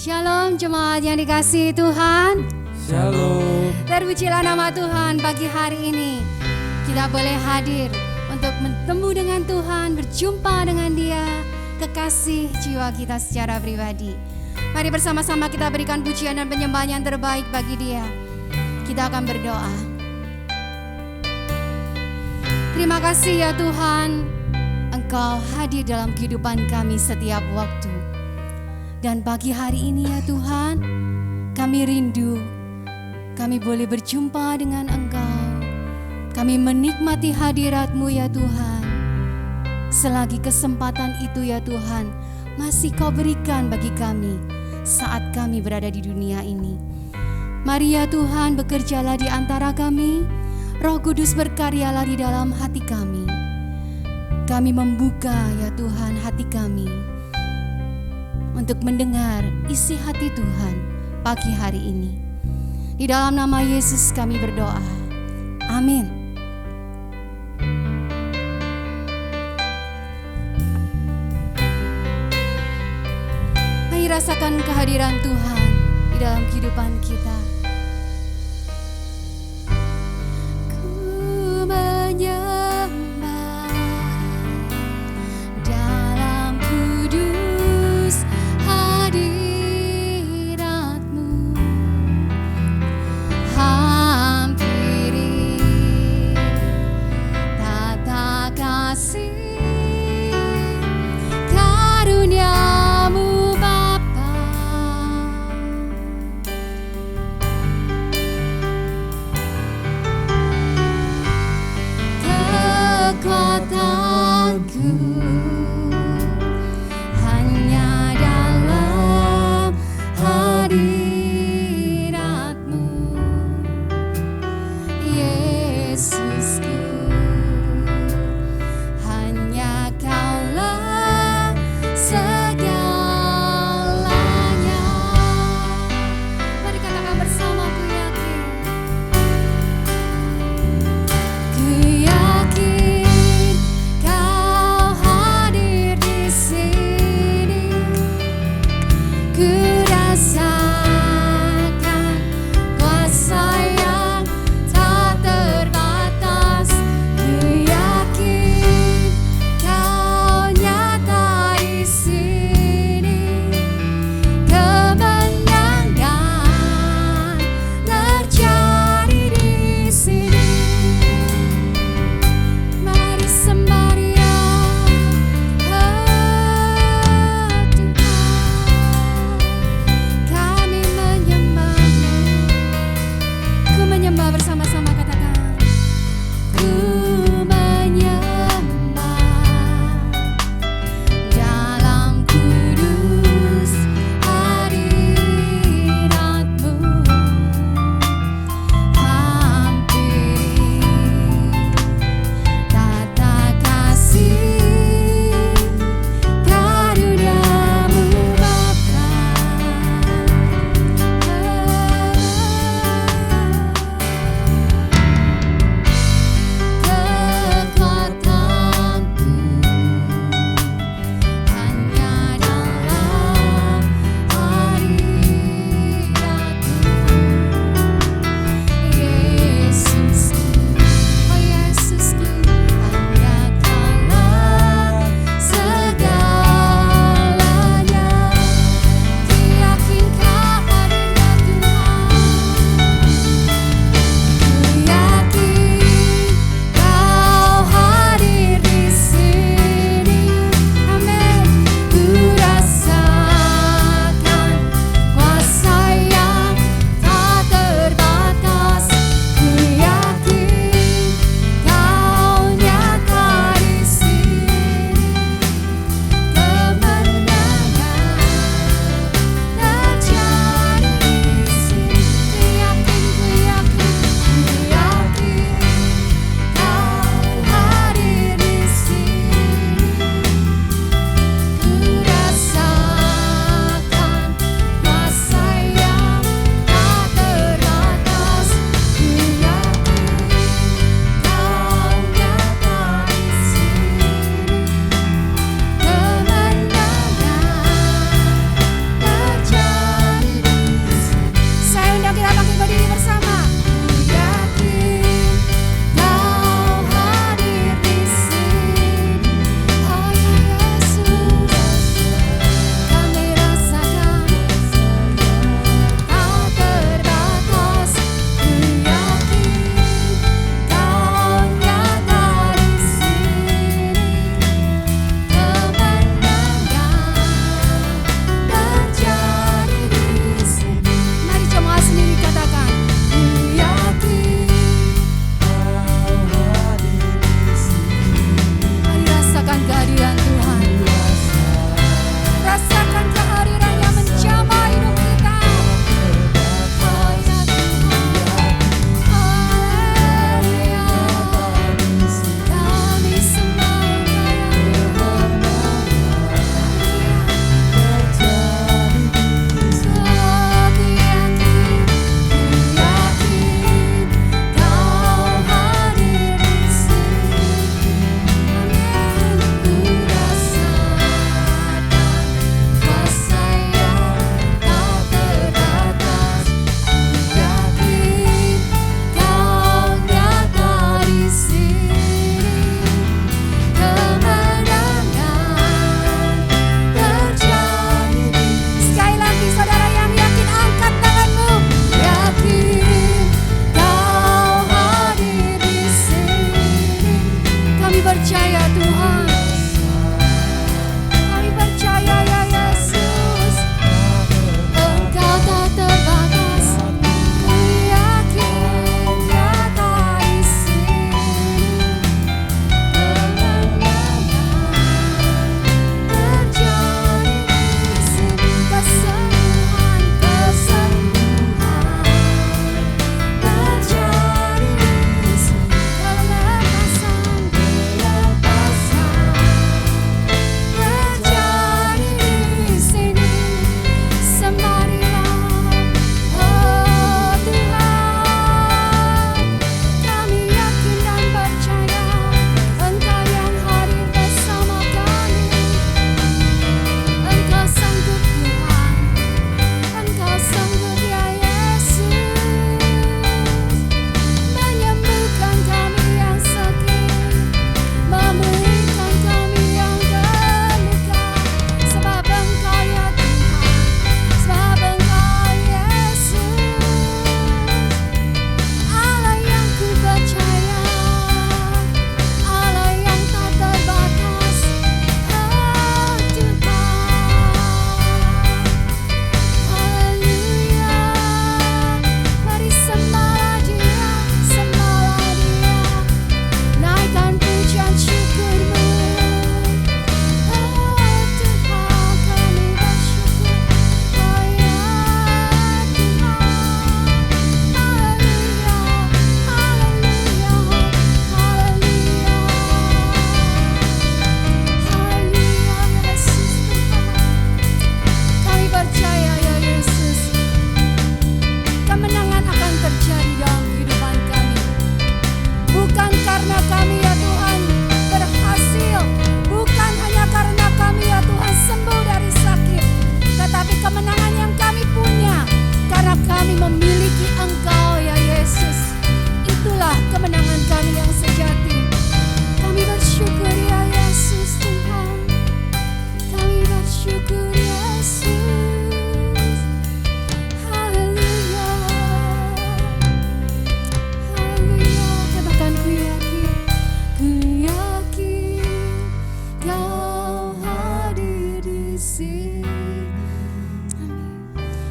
Shalom jemaat yang dikasihi Tuhan. Shalom. Terpujilah nama Tuhan pagi hari ini. Kita boleh hadir untuk bertemu dengan Tuhan, berjumpa dengan Dia, kekasih jiwa kita secara pribadi. Mari bersama-sama kita berikan pujian dan penyembahan yang terbaik bagi Dia. Kita akan berdoa. Terima kasih ya Tuhan, Engkau hadir dalam kehidupan kami setiap waktu. Dan pagi hari ini ya Tuhan, kami rindu, kami boleh berjumpa dengan Engkau. Kami menikmati hadirat-Mu ya Tuhan. Selagi kesempatan itu ya Tuhan, masih Kau berikan bagi kami saat kami berada di dunia ini. Mari ya Tuhan, bekerjalah di antara kami. Roh Kudus berkaryalah di dalam hati kami. Kami membuka ya Tuhan hati kami untuk mendengar isi hati Tuhan pagi hari ini. Di dalam nama Yesus kami berdoa. Amin. Mari rasakan kehadiran Tuhan di dalam kehidupan kita. Ku menyembah dalam kudus hadirat-Mu, hampiri tata kasih karunia-Mu Bapa.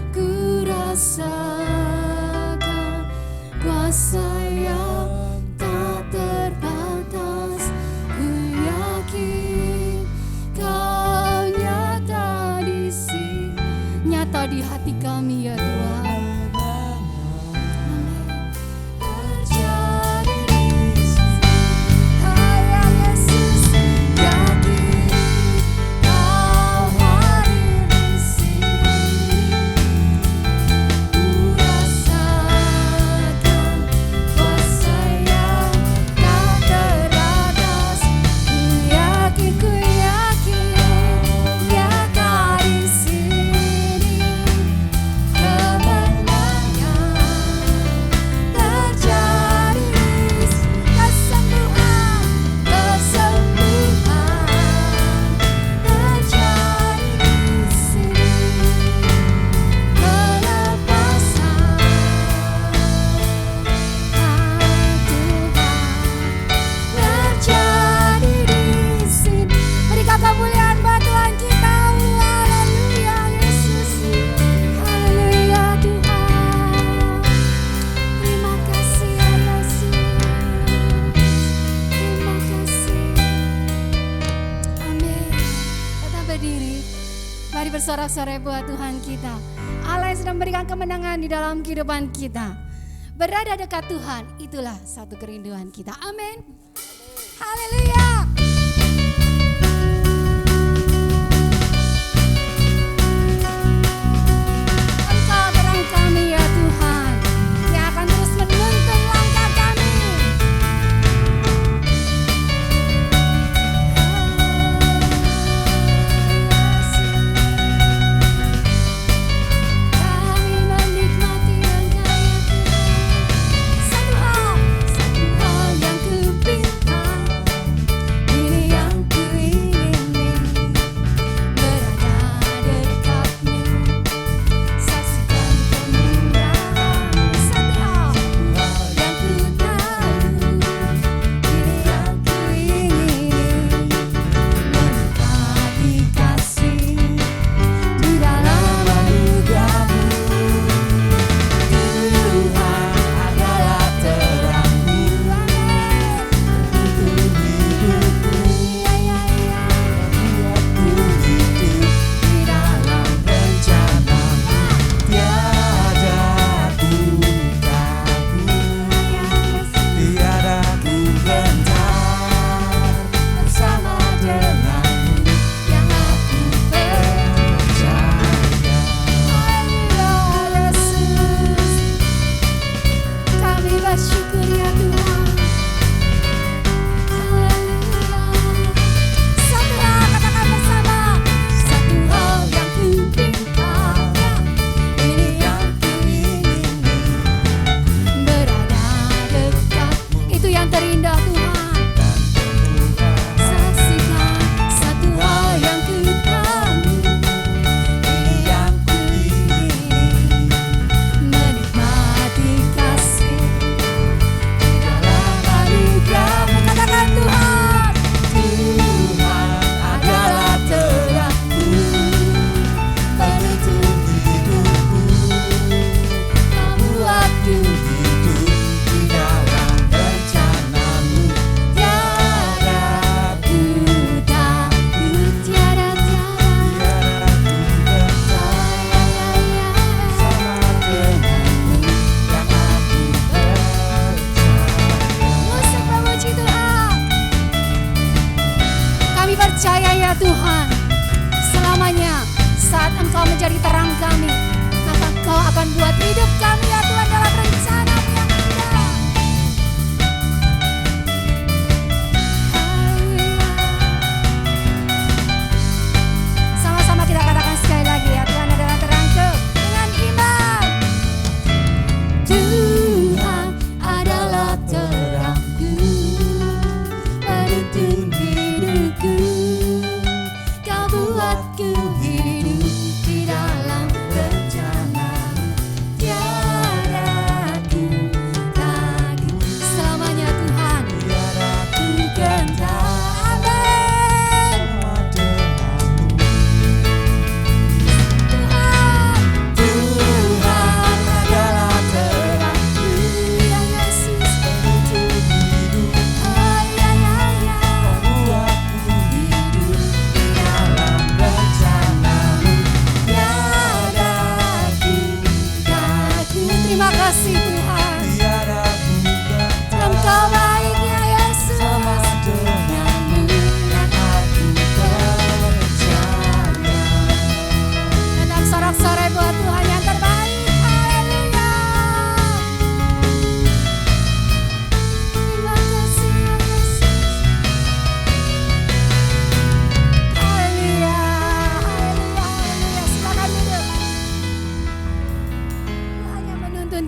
Ku rasakan kuasa yang tak terbatas. Ku yakin Kau nyata di sini, nyata di hati kami ya Tuhan. Mari bersorak-sorai buat Tuhan kita. Allah yang sedang memberikan kemenangan di dalam kehidupan kita. Berada dekat Tuhan, itulah satu kerinduan kita. Amin. Haleluya. Engkau terang kami ya Tuhan, yang akan terus menuntun langkah kami. Satu hal yang ku pinta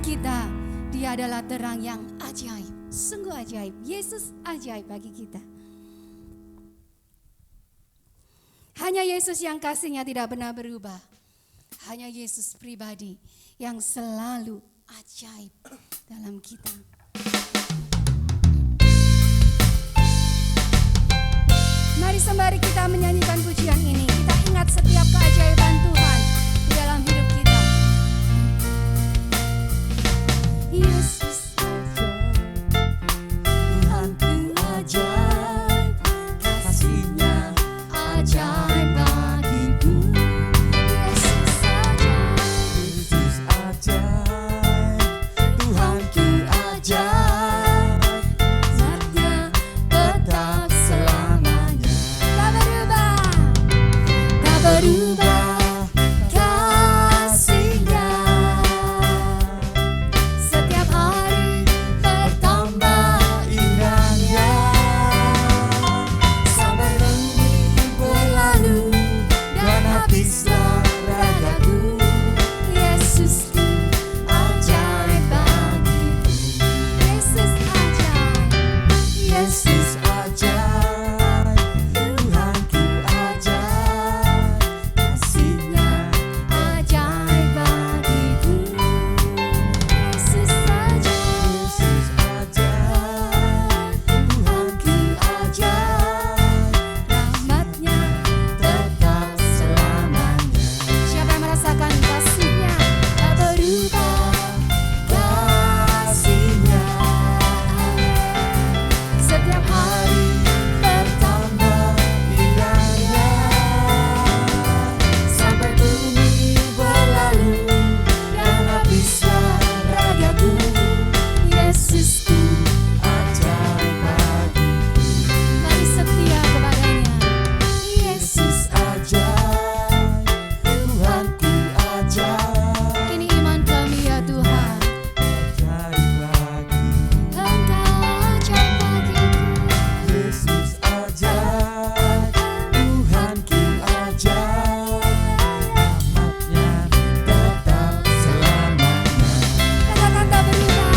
kita, Dia adalah terang yang ajaib, sungguh ajaib. Yesus ajaib bagi kita. Hanya Yesus yang kasihnya tidak pernah berubah. Hanya Yesus pribadi yang selalu ajaib dalam kita. Mari sembari kita menyanyikan pujian ini, kita ingat setiap keajaiban Tuhan di dalam hidup kita. Yesus Tuhanku ajaib, kasih-Nya ajaib bagiku. Yesus ajaib, Yesus ajaib, Tuhanku ajaib, zatnya tetap selamanya. tak berubah Kasih-Nya setiap hari bertambah indahnya, sampai renungan berlalu dan habislah ragaku. Yesusku Ajaib bagiku, Yesus ajaib, Yesus ajaib, Tuhanku ajaib, kasih-Nya ajaib bagiku. Yesus ajaib, Yesus ajaib, Tuhanku ajaib, rahmatnya. tetap selamanya. Siapa yang merasakan kasih-Nya tak berubah? Kasih-Nya Setiap hari bertambah indahnya, sampai bumi berlalu dan habislah ragaku. Yesusku, Ajaib bagiku, mari setia kepadanya. Yesus, Yesus ajaib, Tuhanku ajaib, ini iman kami ya Tuhan. ajaib bagiku. Engkau ajaib bagiku. Yesus ajaib, Tuhanku ajaib, rahmat-Nya tetap selamanya. Katakan tak berubah.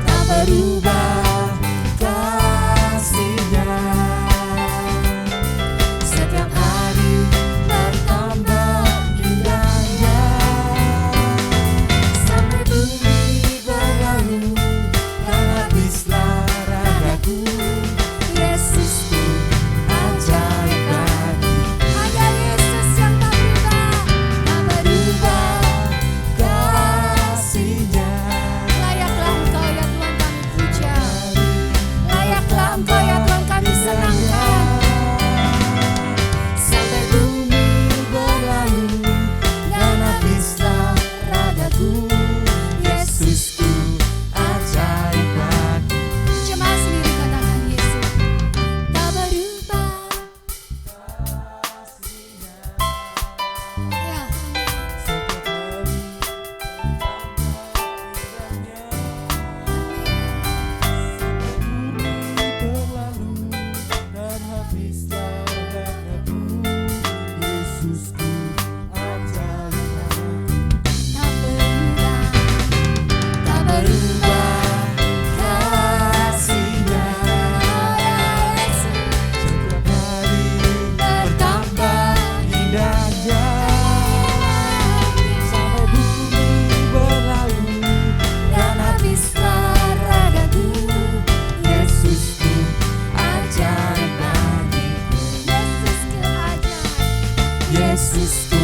Tak berubah kasih-Nya, setiap hari bertambah indahnya, sampai bumi berlalu dan habislah ragaku. Yesusku, Ajaib bagiku, hanya Yesus yang tak berubah. Tak berubah. kasih-Nya. Layaklah Engkau ya Tuhan kami puja. Layaklah Engkau ya Tuhan kami senangkan. Sampai bumi berlalu dan habislah ragaku. Yesusku ajaib bagiku, Jemaat sendiri katakan Yesus tak berubah. Ya, setiap hari berlalu dan habislah ragaku. Yesusku ajaib bagiku, tak berubah. Tak berubah kasih-Nya. Setiap hari bertambah indahnya, sampai bumi berlalu dan habislah ragaku. Yesusku ajaib bagiku, Yesusku ajaib. Yesusku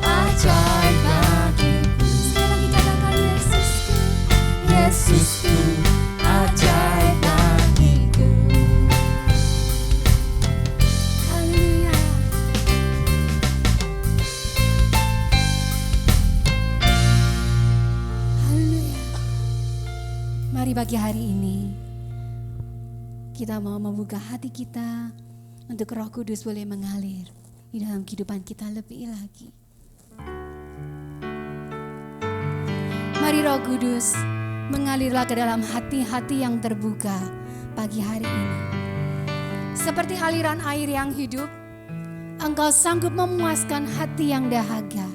ajaib bagiku, Sekali lagi katakan Yesusku. Yesusku ajaib bagiku. Haleluya. Haleluya. Mari pagi hari ini kita mau membuka hati kita untuk Roh Kudus boleh mengalir di dalam kehidupan kita lebih lagi. Mari Roh Kudus mengalirlah ke dalam hati-hati yang terbuka pagi hari ini. Seperti aliran air yang hidup, Engkau sanggup memuaskan hati yang dahaga.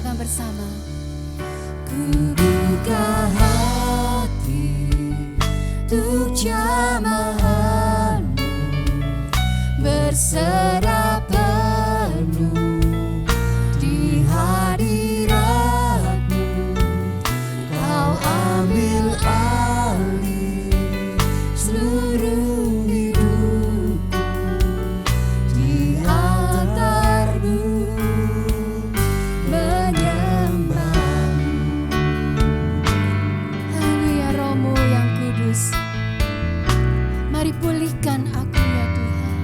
katakan bersama. Ku buka hati untuk jamahan-Mu, berserah penuh di hadirat-Mu. Kau ambil alih seluruh hidupku di altar-Mu, menyembah-Mu. Haleluya, Roh-Mu yang kudus, mari pulihkan aku ya Tuhan.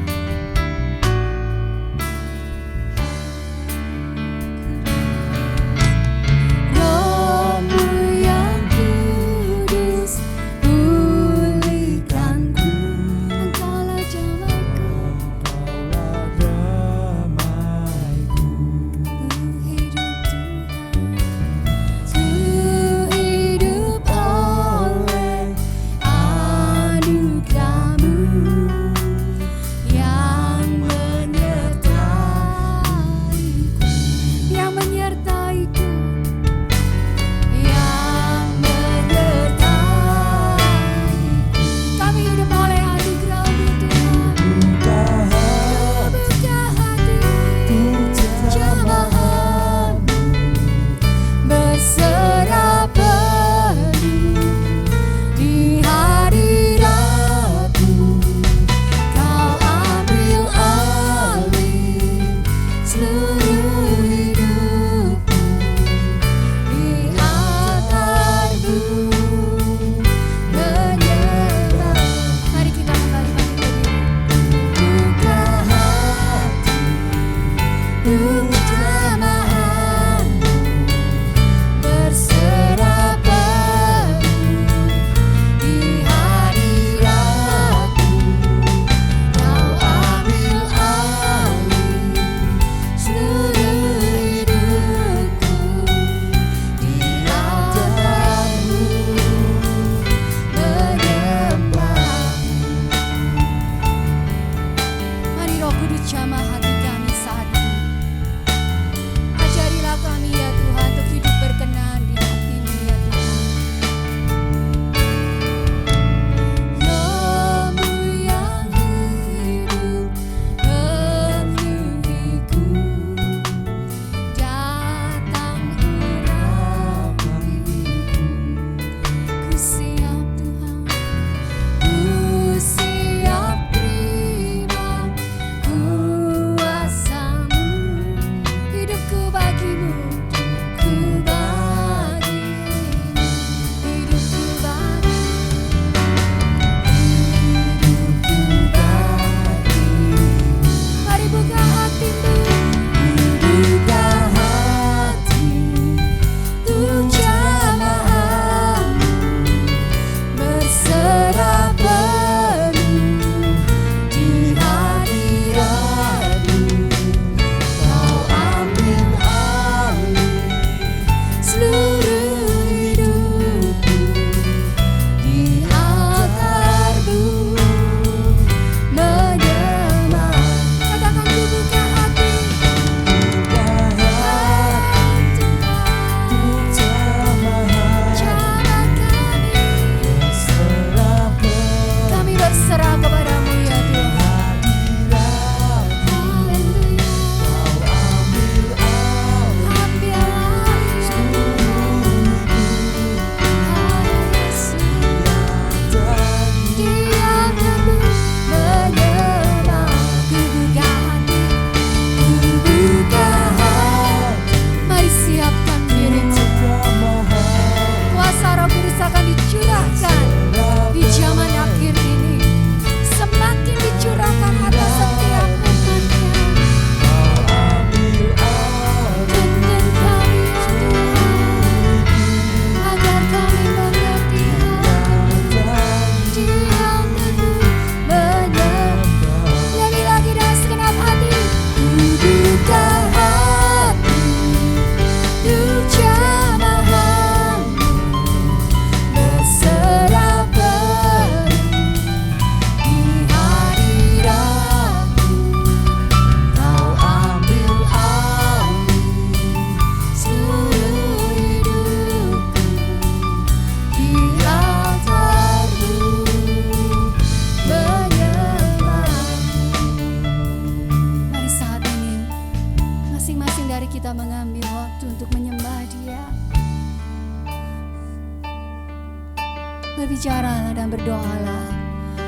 Berbicaralah dan berdoalah,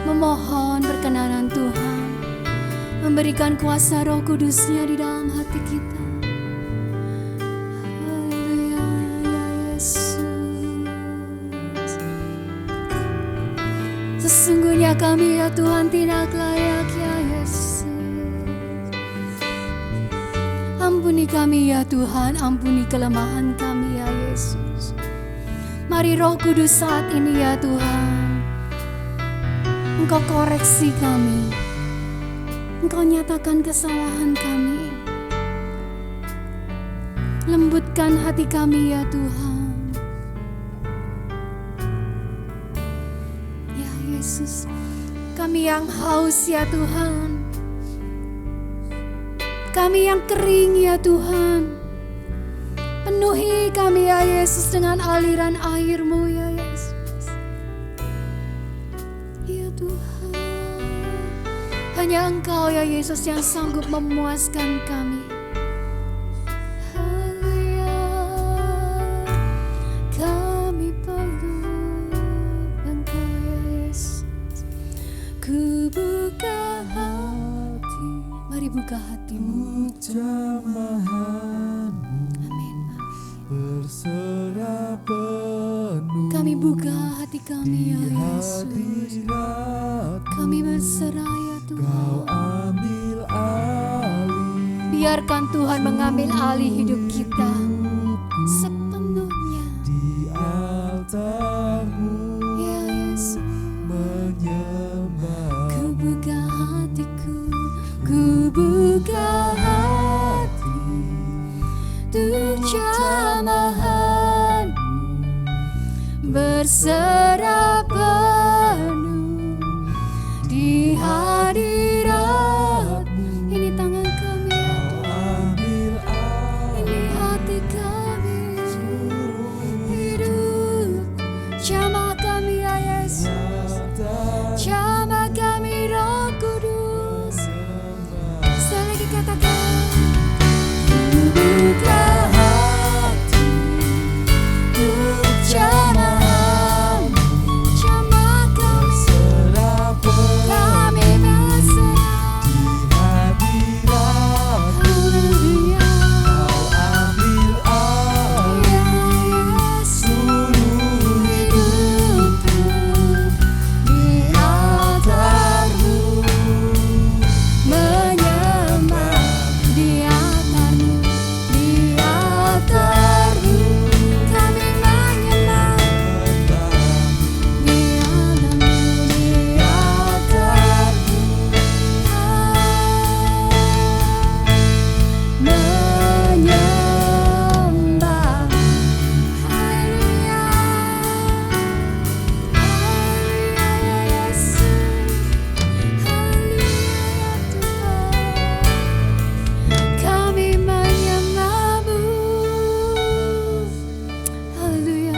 memohon perkenanan Tuhan, memberikan kuasa Roh Kudus-Nya di dalam hati kita. Haleluya, ya Yesus. Sesungguhnya kami ya Tuhan tidak layak ya Yesus. Ampuni kami ya Tuhan, ampuni kelemahan kami ya Yesus. Mari Roh Kudus saat ini ya Tuhan, Engkau koreksi kami, Engkau nyatakan kesalahan kami, lembutkan hati kami ya Tuhan. Ya Yesus, kami yang haus ya Tuhan, kami yang kering ya Tuhan, penuhi kami ya Yesus dengan aliran air-Mu ya Yesus. Ya Tuhan, hanya Engkau ya Yesus yang sanggup memuaskan kami. Haleluya, kami perlu Engkau ya Yesus. Ku buka hati, mari buka hatimu. Jamahanmu berserah penuh. Kami buka hati kami ya Yesus. Kami berserah ya Kau Tuhan. ambil alih Biarkan Tuhan mengambil alih hidup kita sepenuhnya. di altar-Mu, Ya Yesus, menyembah. ku buka hatiku, ku buka hati untuk jamahan berserah penuh di hadirat-Mu. Ini tangan kami ya Tuhan, Ambil alih ini hati kami, hidup jamah kami ya Yesus, jamah kami Roh Kudus. Sekali lagi katakan, ku buka hati untuk jamahan, jamah kami, serah penuh kami berserah. di hadirat. Haleluya, Ambil alih ya Yesus, seluruh hidupku di altar-Mu, menyembah di altar-Mu, di altar-Mu, kami menyembah di altar-Mu, di altar-Mu, menyembah. Haleluya, haleluya ya Yesus, haleluya ya Tuhan, kami menyembah-Mu. Haleluya,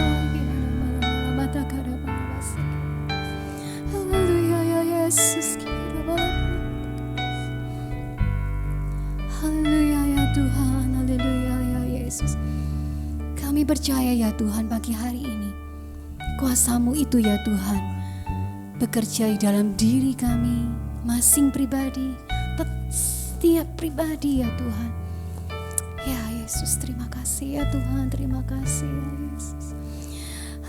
haleluya ya Yesus, haleluya ya Tuhan, haleluya ya Yesus. Kami percaya ya Tuhan pagi hari ini, kuasa-Mu itu ya Tuhan bekerja di dalam diri kami masing pribadi, setiap pribadi ya Tuhan. Ya Yesus, terima kasih ya Tuhan, terima kasih ya Yesus.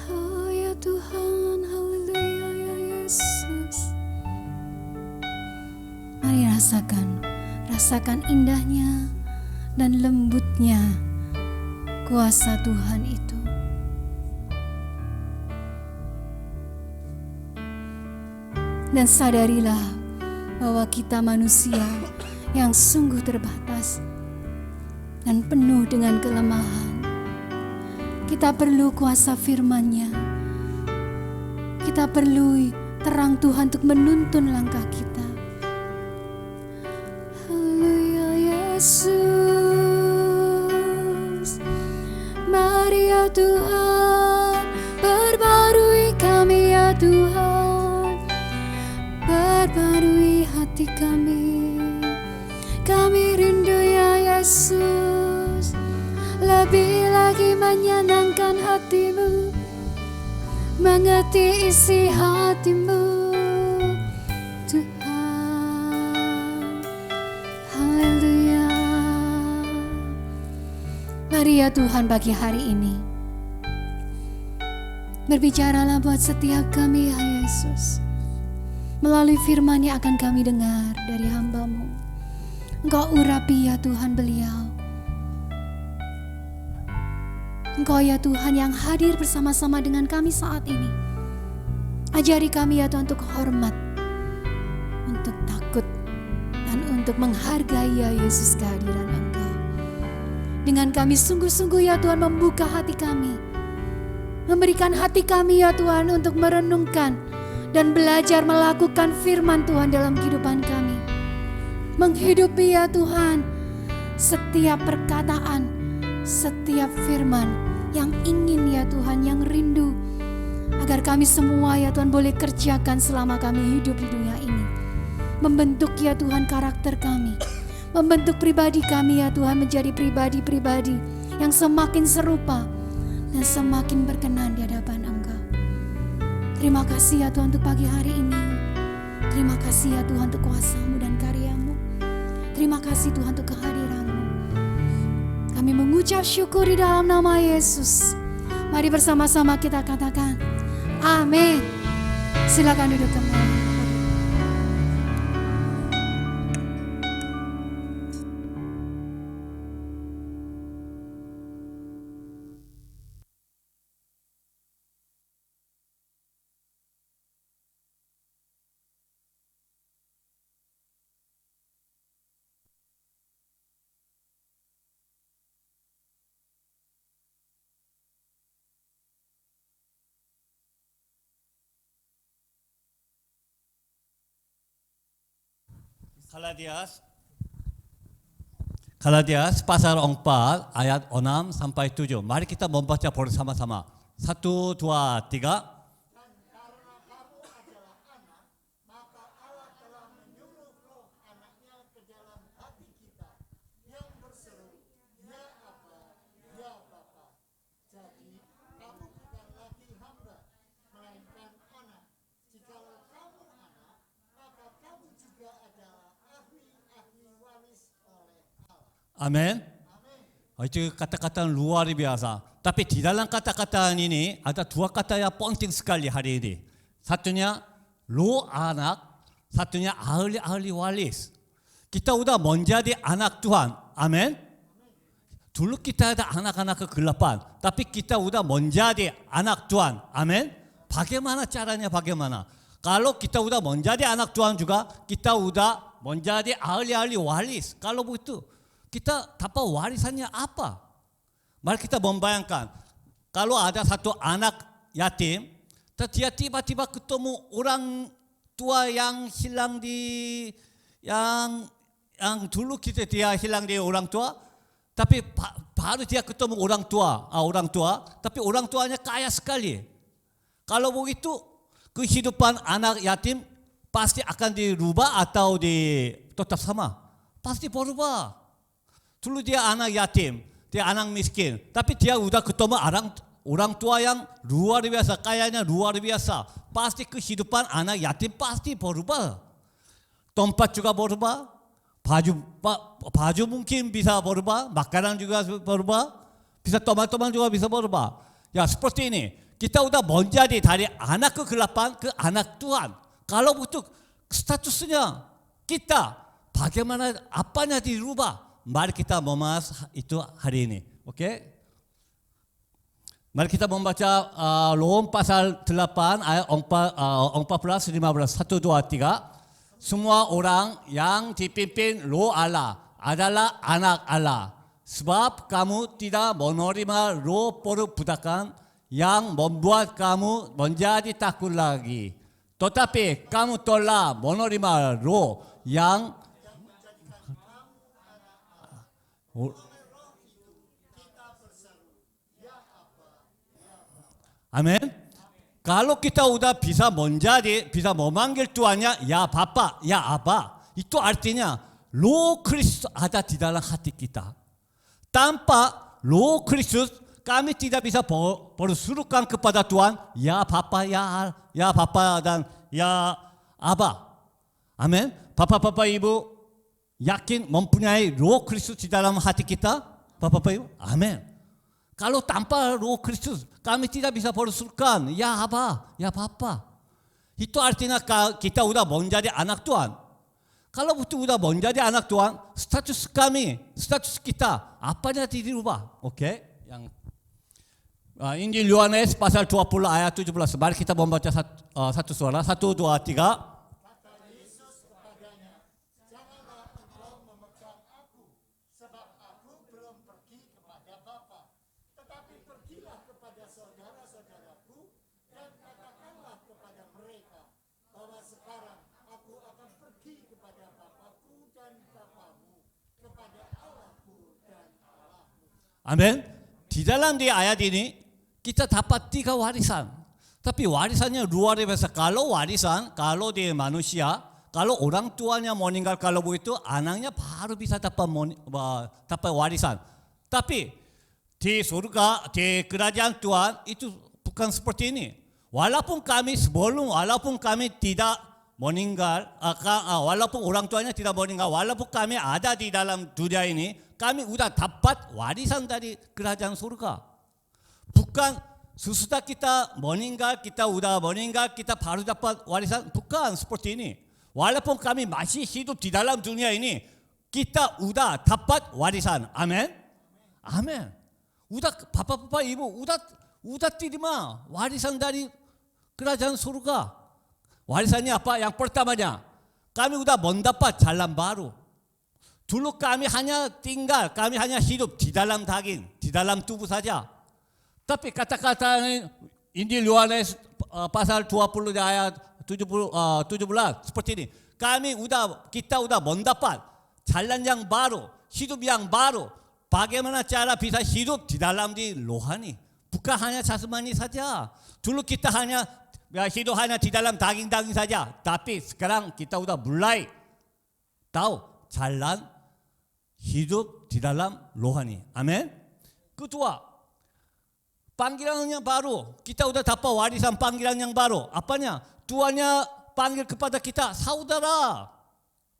Oh ya Tuhan, haleluya ya Yesus. Mari rasakan indahnya dan lembutnya kuasa Tuhan itu. Dan sadarilah bahwa kita manusia yang sungguh terbatas dan penuh dengan kelemahan. Kita perlu kuasa firman-Nya. Kita perlu terang Tuhan untuk menuntun langkah kita. Haleluya Yesus. Mari ya Tuhan, perbarui kami ya Tuhan, perbarui hati kami. Kami rindu ya Yesus, lebih lagi menyenangkan hati-Mu, mengerti isi hatimu Tuhan. Haleluya. Mari ya Tuhan pagi hari ini berbicaralah buat setiap kami ya Yesus. Melalui firman yang akan kami dengar dari hamba-Mu. Engkau urapi ya Tuhan beliau. Engkau ya Tuhan yang hadir bersama-sama dengan kami saat ini. Ajari kami ya Tuhan untuk hormat, untuk takut, dan untuk menghargai ya Yesus kehadiran Engkau. Dengan kami sungguh-sungguh ya Tuhan membuka hati kami. Memberikan hati kami ya Tuhan untuk merenungkan dan belajar melakukan firman Tuhan dalam kehidupan kami. Menghidupi ya Tuhan setiap perkataan, setiap firman yang ingin ya Tuhan, yang rindu agar kami semua ya Tuhan boleh kerjakan selama kami hidup di dunia ini. Membentuk ya Tuhan karakter kami, membentuk pribadi kami ya Tuhan menjadi pribadi-pribadi yang semakin serupa dan semakin berkenan di hadapan Engkau. Terima kasih ya Tuhan untuk pagi hari ini. Terima kasih ya Tuhan untuk kuasa-Mu dan karya-Mu. Terima kasih Tuhan untuk kehadiran-Mu. Kami mengucap syukur di dalam nama Yesus. Mari bersama-sama kita katakan amin. Silakan duduk kembali. Galatias pasal 4 ayat 6 sampai 7. Mari kita membaca bersama-sama. 1, 2, 3. Amin. Itu kata-kata luar biasa. Tapi di dalam kata-kata ini ada dua kata yang penting sekali hari ini. Satunya roh anak, satunya ahli waris. Kita udah menjadi anak Tuhan. Amin. Dulu kita ada anak-anak kegelapan, tapi kita udah menjadi anak Tuhan. Amin. Bagaimana caranya? Bagaimana? Kalau kita udah menjadi anak Tuhan juga, kita udah menjadi ahli waris. Kalau begitu, kita dapat warisannya apa? Mari kita membayangkan, kalau ada satu anak yatim, dia tiba-tiba ketemu orang tua yang hilang yang dulu dia hilang di orang tua, tapi baru dia ketemu orang tua, tapi orang tuanya kaya sekali. Kalau begitu, kehidupan anak yatim pasti akan dirubah atau tetap sama? Pasti berubah. Dulu dia anak yatim, dia anak miskin, tapi dia udah ketemu orang tua yang luar biasa, kayanya luar biasa. Pasti kehidupan anak yatim pasti berubah. Tempat juga berubah, baju mungkin bisa berubah, makanan juga berubah, bisa teman-teman juga bisa berubah. Ya seperti ini, kita udah menjadi dari anak kegelapan ke anak Tuhan. Kalau begitu statusnya kita, bagaimana apanya dirubah? Mari kita membahas itu hari ini, oke? Mari kita membaca Rom pasal 8 ayat 14, 15, 1, 2, 3. Semua orang yang dipimpin Roh Allah adalah anak Allah. Sebab kamu tidak menerima roh perbudakan yang membuat kamu menjadi takut lagi. Tetapi kamu telah menerima roh yang Amin. Kalau kita udah bisa memanggil Tuhannya ya Bapa, ya Aba, itu artinya roh Kristus ada di dalam hati kita. Tanpa roh Kristus kami tidak bisa berserukan kepada Tuhan, ya Bapa, ya Bapa dan ya Aba. Amin. Bapak-bapak Ibu yakin mempunyai Roh Kristus di dalam hati kita? Bapak-bapak Ibu, amin. Kalau tanpa Roh Kristus, kami tidak bisa berserukan, ya Aba, ya Bapa. Itu artinya kita udah menjadi anak Tuhan. Kalau betul udah menjadi anak Tuhan, status kita, apanya dirubah? Oke? Yang Injil Yohanes pasal 20 ayat 17. Mari kita membaca satu suara. 1, 2, 3. Amin. Di dalam di ayat ini kita dapat 3 warisan. Tapi warisannya luar biasa. Kalau dia manusia, kalau orang tuanya meninggal kalau begitu, anaknya baru bisa dapat warisan. Tapi di surga, di kerajaan Tuhan itu bukan seperti ini. Walaupun kami tidak meninggal, walaupun orang tuanya tidak meninggal, walaupun kami ada di dalam dunia ini, kami sudah dapat warisan dari kerajaan surga. Bukan sesudah kita meninggal, kita baru dapat warisan. Bukan seperti ini. Walaupun kami masih hidup di dalam dunia ini, kita sudah dapat warisan. Amin. Amin. Udah bapak-bapak ibu, udah terima warisan dari kerajaan surga. Warisannya apa? Yang pertamanya, kami sudah mendapat jalan baru. Dulu kami hanya hidup di dalam daging, di dalam tubuh saja. Tapi kata-kata Injil Yohanes pasal 20 ayat 17 seperti ini. Kita sudah mendapat jalan yang baru, hidup yang baru. Bagaimana cara bisa hidup di dalam rohani? Bukan hanya jasmani saja. Dulu kita hidup hanya di dalam daging-daging saja. Tapi sekarang kita sudah mulai tahu jalan hidup di dalam rohani. Amin. Kedua, panggilan yang baru. Kita sudah dapat warisan panggilan yang baru. Apanya? Tuhannya panggil kepada kita saudara.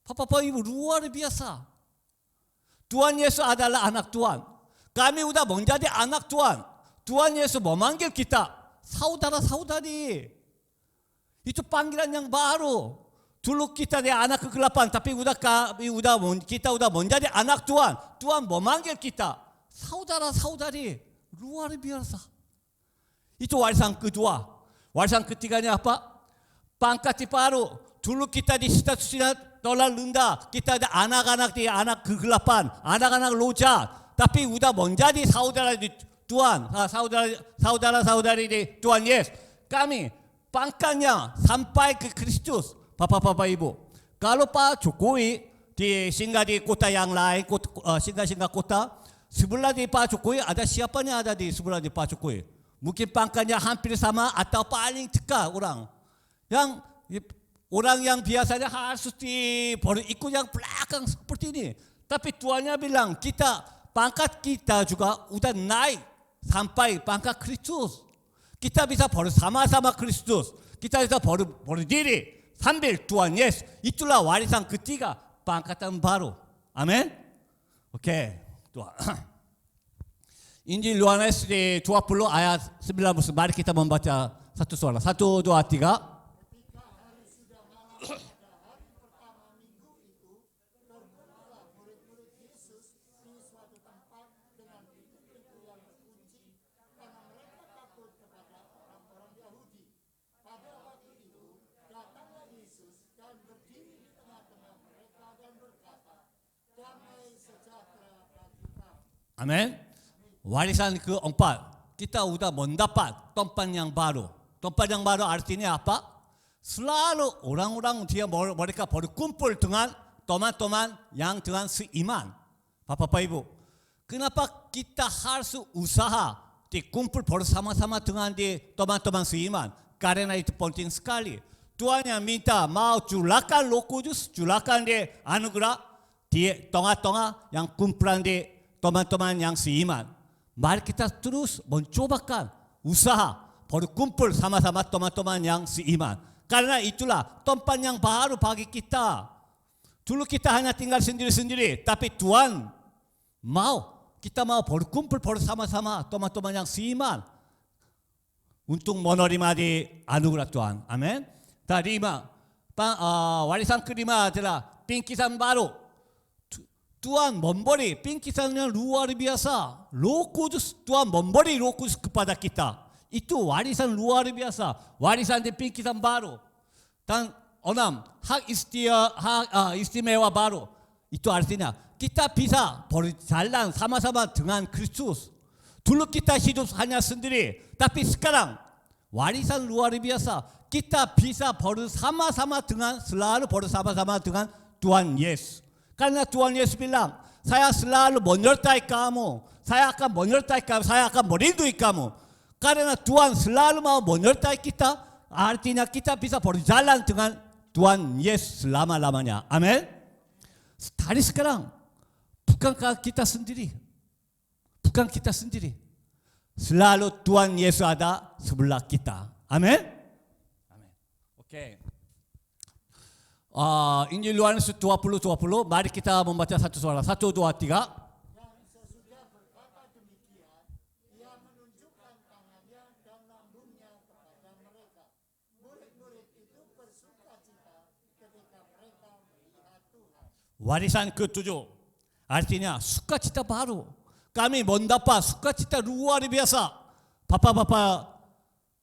Bapak Ibu luar biasa. Tuhan Yesus adalah anak Tuhan. Kami sudah menjadi anak Tuhan. Tuhan Yesus memanggil kita saudara-saudari. Itu panggilan yang baru. Dulu kita dia anak kegelapan, tapi kita sudah menjadi anak Tuhan. Tuhan memanggil kita saudara-saudari. Luar biasa. Itu warisan kedua. Warisan ketiganya apa? Pangkat baru. Dulu kita di statusnya tolak rendah. Kita ada anak-anak anak kegelapan, anak-anak loja. Tapi sudah menjadi saudara di Tuhan, saudara-saudari di Tuhan Yesus. Kami pangkatnya sampai ke Kristus. Bapak-bapak Ibu, kalau Pak Jokowi singgah di kota yang lain, singgah kota, sebelah di Pak Jokowi ada siapanya ada di sebelah di Pak Jokowi? Mungkin pangkatnya hampir sama atau paling dekat orang. Orang yang biasanya harus ikut yang belakang seperti ini. Tapi Tuhannya bilang pangkat kita juga udah naik sampai pangkat Kristus. Kita bisa bersama-sama Kristus. Kita bisa berdiri sambil Tuhan Yesus. Itulah warisan ketiga, pangkatan baru. Amin. Oke. Injil Yohanes 20 ayat 19. Mari kita membaca satu suara. 1, 2, 3. Amin. Warisan keempat, kita sudah mendapat tempat yang baru. Tempat yang baru artinya apa? Selalu orang-orang mereka berkumpul dengan teman-teman yang dengan seiman. Bapak Ibu, kenapa kita harus usaha dikumpul bersama-sama dengan teman-teman seiman? Karena itu penting sekali. Tuhan yang minta mau curahkan Roh Kudus, curahkan anugerah di tengah-tengah yang kumpulan teman-teman yang seiman. mari kita terus mencobakan usaha berkumpul sama-sama teman-teman yang seiman. Karena itulah tempat yang baru bagi kita. Dulu kita hanya tinggal sendiri-sendiri, tapi Tuhan kita mau berkumpul bersama-sama teman-teman yang seiman untuk menerima di anugerah Tuhan. Amin. Warisan kelima adalah bingkisan baru. Tuhan memberi bingkisan yang luar biasa. Roh Kudus, Tuhan memberi Roh Kudus kepada kita. Itu warisan luar biasa. Warisan di bingkisan baru. Dan 6, hak istimewa baru. Itu artinya kita bisa berjalan sama-sama dengan Kristus. Dulu kita hidup hanya sendiri, tapi sekarang warisan luar biasa. Kita bisa selalu bersama-sama dengan Tuhan Yesus. Karena Tuhan Yesus bilang, saya selalu menyertai kamu. Saya akan menyertai kamu. Saya akan melindungi kamu. Karena Tuhan selalu mau menyertai kita. Artinya kita bisa berjalan dengan Tuhan Yesus selama-lamanya. Amin. Dari sekarang, bukankah kita sendiri? Bukan kita sendiri. Selalu Tuhan Yesus ada sebelah kita. Amin. Amin. Oke. Injil Yohanes 20:20. Mari kita membaca satu suara. 1, 2, 3. Dan sesudah berkata demikian, ia menunjukkan tangannya dan lambungnya kepada mereka. Murid-murid itu bersukacita ketika mereka melihat Tuhan. Warisan ke-7. Artinya sukacita baru. Kami mendapat sukacita luar biasa. Bapak-bapak,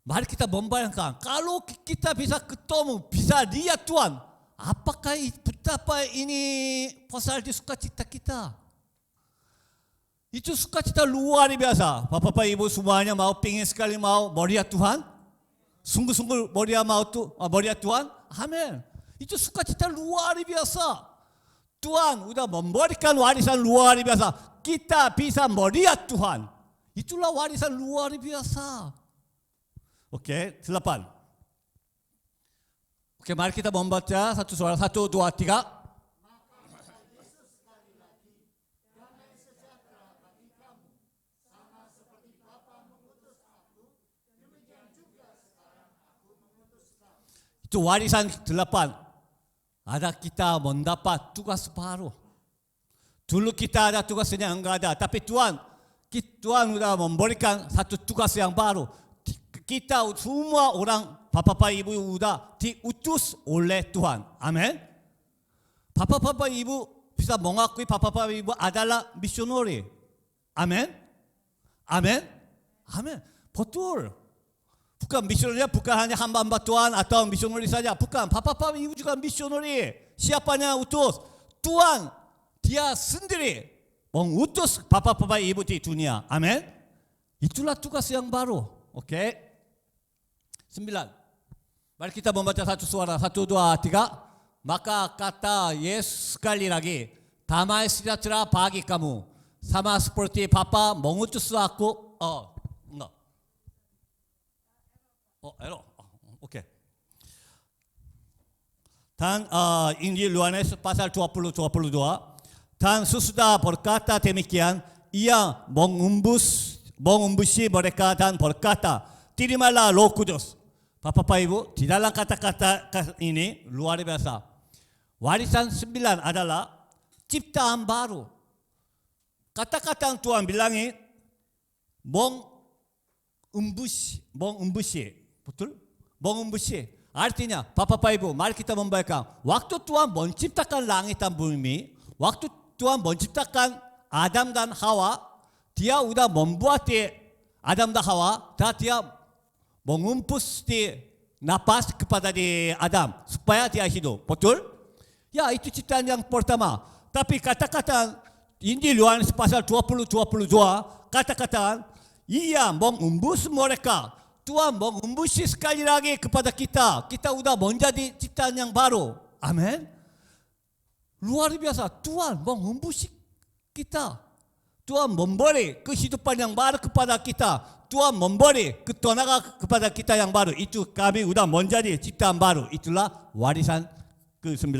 mari kita membayangkan, kalau kita bisa ketemu, bisa lihat Tuhan, apakah betapa ini pasal di sukacita kita? Itu sukacita luar biasa. Bapak-bapak ibu semuanya pingin sekali melihat Tuhan? Sungguh-sungguh melihat Tuhan? Amin. Itu sukacita luar biasa. Tuhan sudah memberikan warisan luar biasa. Kita bisa melihat Tuhan. Itulah warisan luar biasa. Oke, 8. Oke, mari kita membaca satu suara. 1, 2, 3. Maka kata Yesus sekali lagi, damai sejahtera bagi kamu. Sama seperti Bapa mengutus aku, demikian juga sekarang aku mengutus kamu. Itu warisan 8. Ada kita mendapat tugas baru. Dulu kita ada tugasnya enggak ada, tapi Tuhan sudah memberikan satu tugas yang baru. Kita semua orang bapak-bapak ibu sudah diutus oleh Tuhan. Amin. Bapak-bapak ibu bisa mengakui bapak-bapak ibu adalah misioneri. Amin. Amin. Amin. Betul. Bukan misionerinya bukan hanya hamba-hamba Tuhan atau misioneri saja. Bukan. Bapak-bapak ibu juga misioneri. Siapanya utus? Tuhan. Dia sendiri mengutus bapak-bapak ibu di dunia. Amin. Itulah tugas yang baru. Oke. 9. Mari kita membaca satu suara. 1, 2, 3. Maka kata Yesus sekali lagi, damai sejahtera bagi kamu. Sama seperti Bapa mengutus aku. Enggak. Oke. Dan Injil Yohanes pasal 20-22. Dan sesudah berkata demikian, ia mengumbusi mereka dan berkata, terimalah Roh Kudus. Bapak Ibu, di dalam kata-kata ini luar biasa. Warisan 9 adalah ciptaan baru. Kata-kata yang Tuhan bilangin, mengumbusi. Betul? Mengumbusi. Artinya, Bapak Ibu, mari kita membayangkan. Waktu Tuhan menciptakan langit dan bumi, waktu Tuhan menciptakan Adam dan Hawa, dia sudah membuat Adam dan Hawa, dan dia mengumpus nafas kepada Adam supaya dia hidup. Betul? Ya, itu ciptaan yang pertama. Tapi kata-kata Injil Yohanes pasal 20-22, kata-kata ia mengumbus mereka. Tuhan mengumbusi sekali lagi kepada kita. Kita sudah menjadi ciptaan yang baru. Amin. Luar biasa. Tuhan mengumbusi kita. Tuhan memberi kehidupan yang baru kepada kita. Tuhan memberi tenaga kepada kita yang baru. Itu kami sudah menjadi ciptaan baru. Itulah warisan ke-9.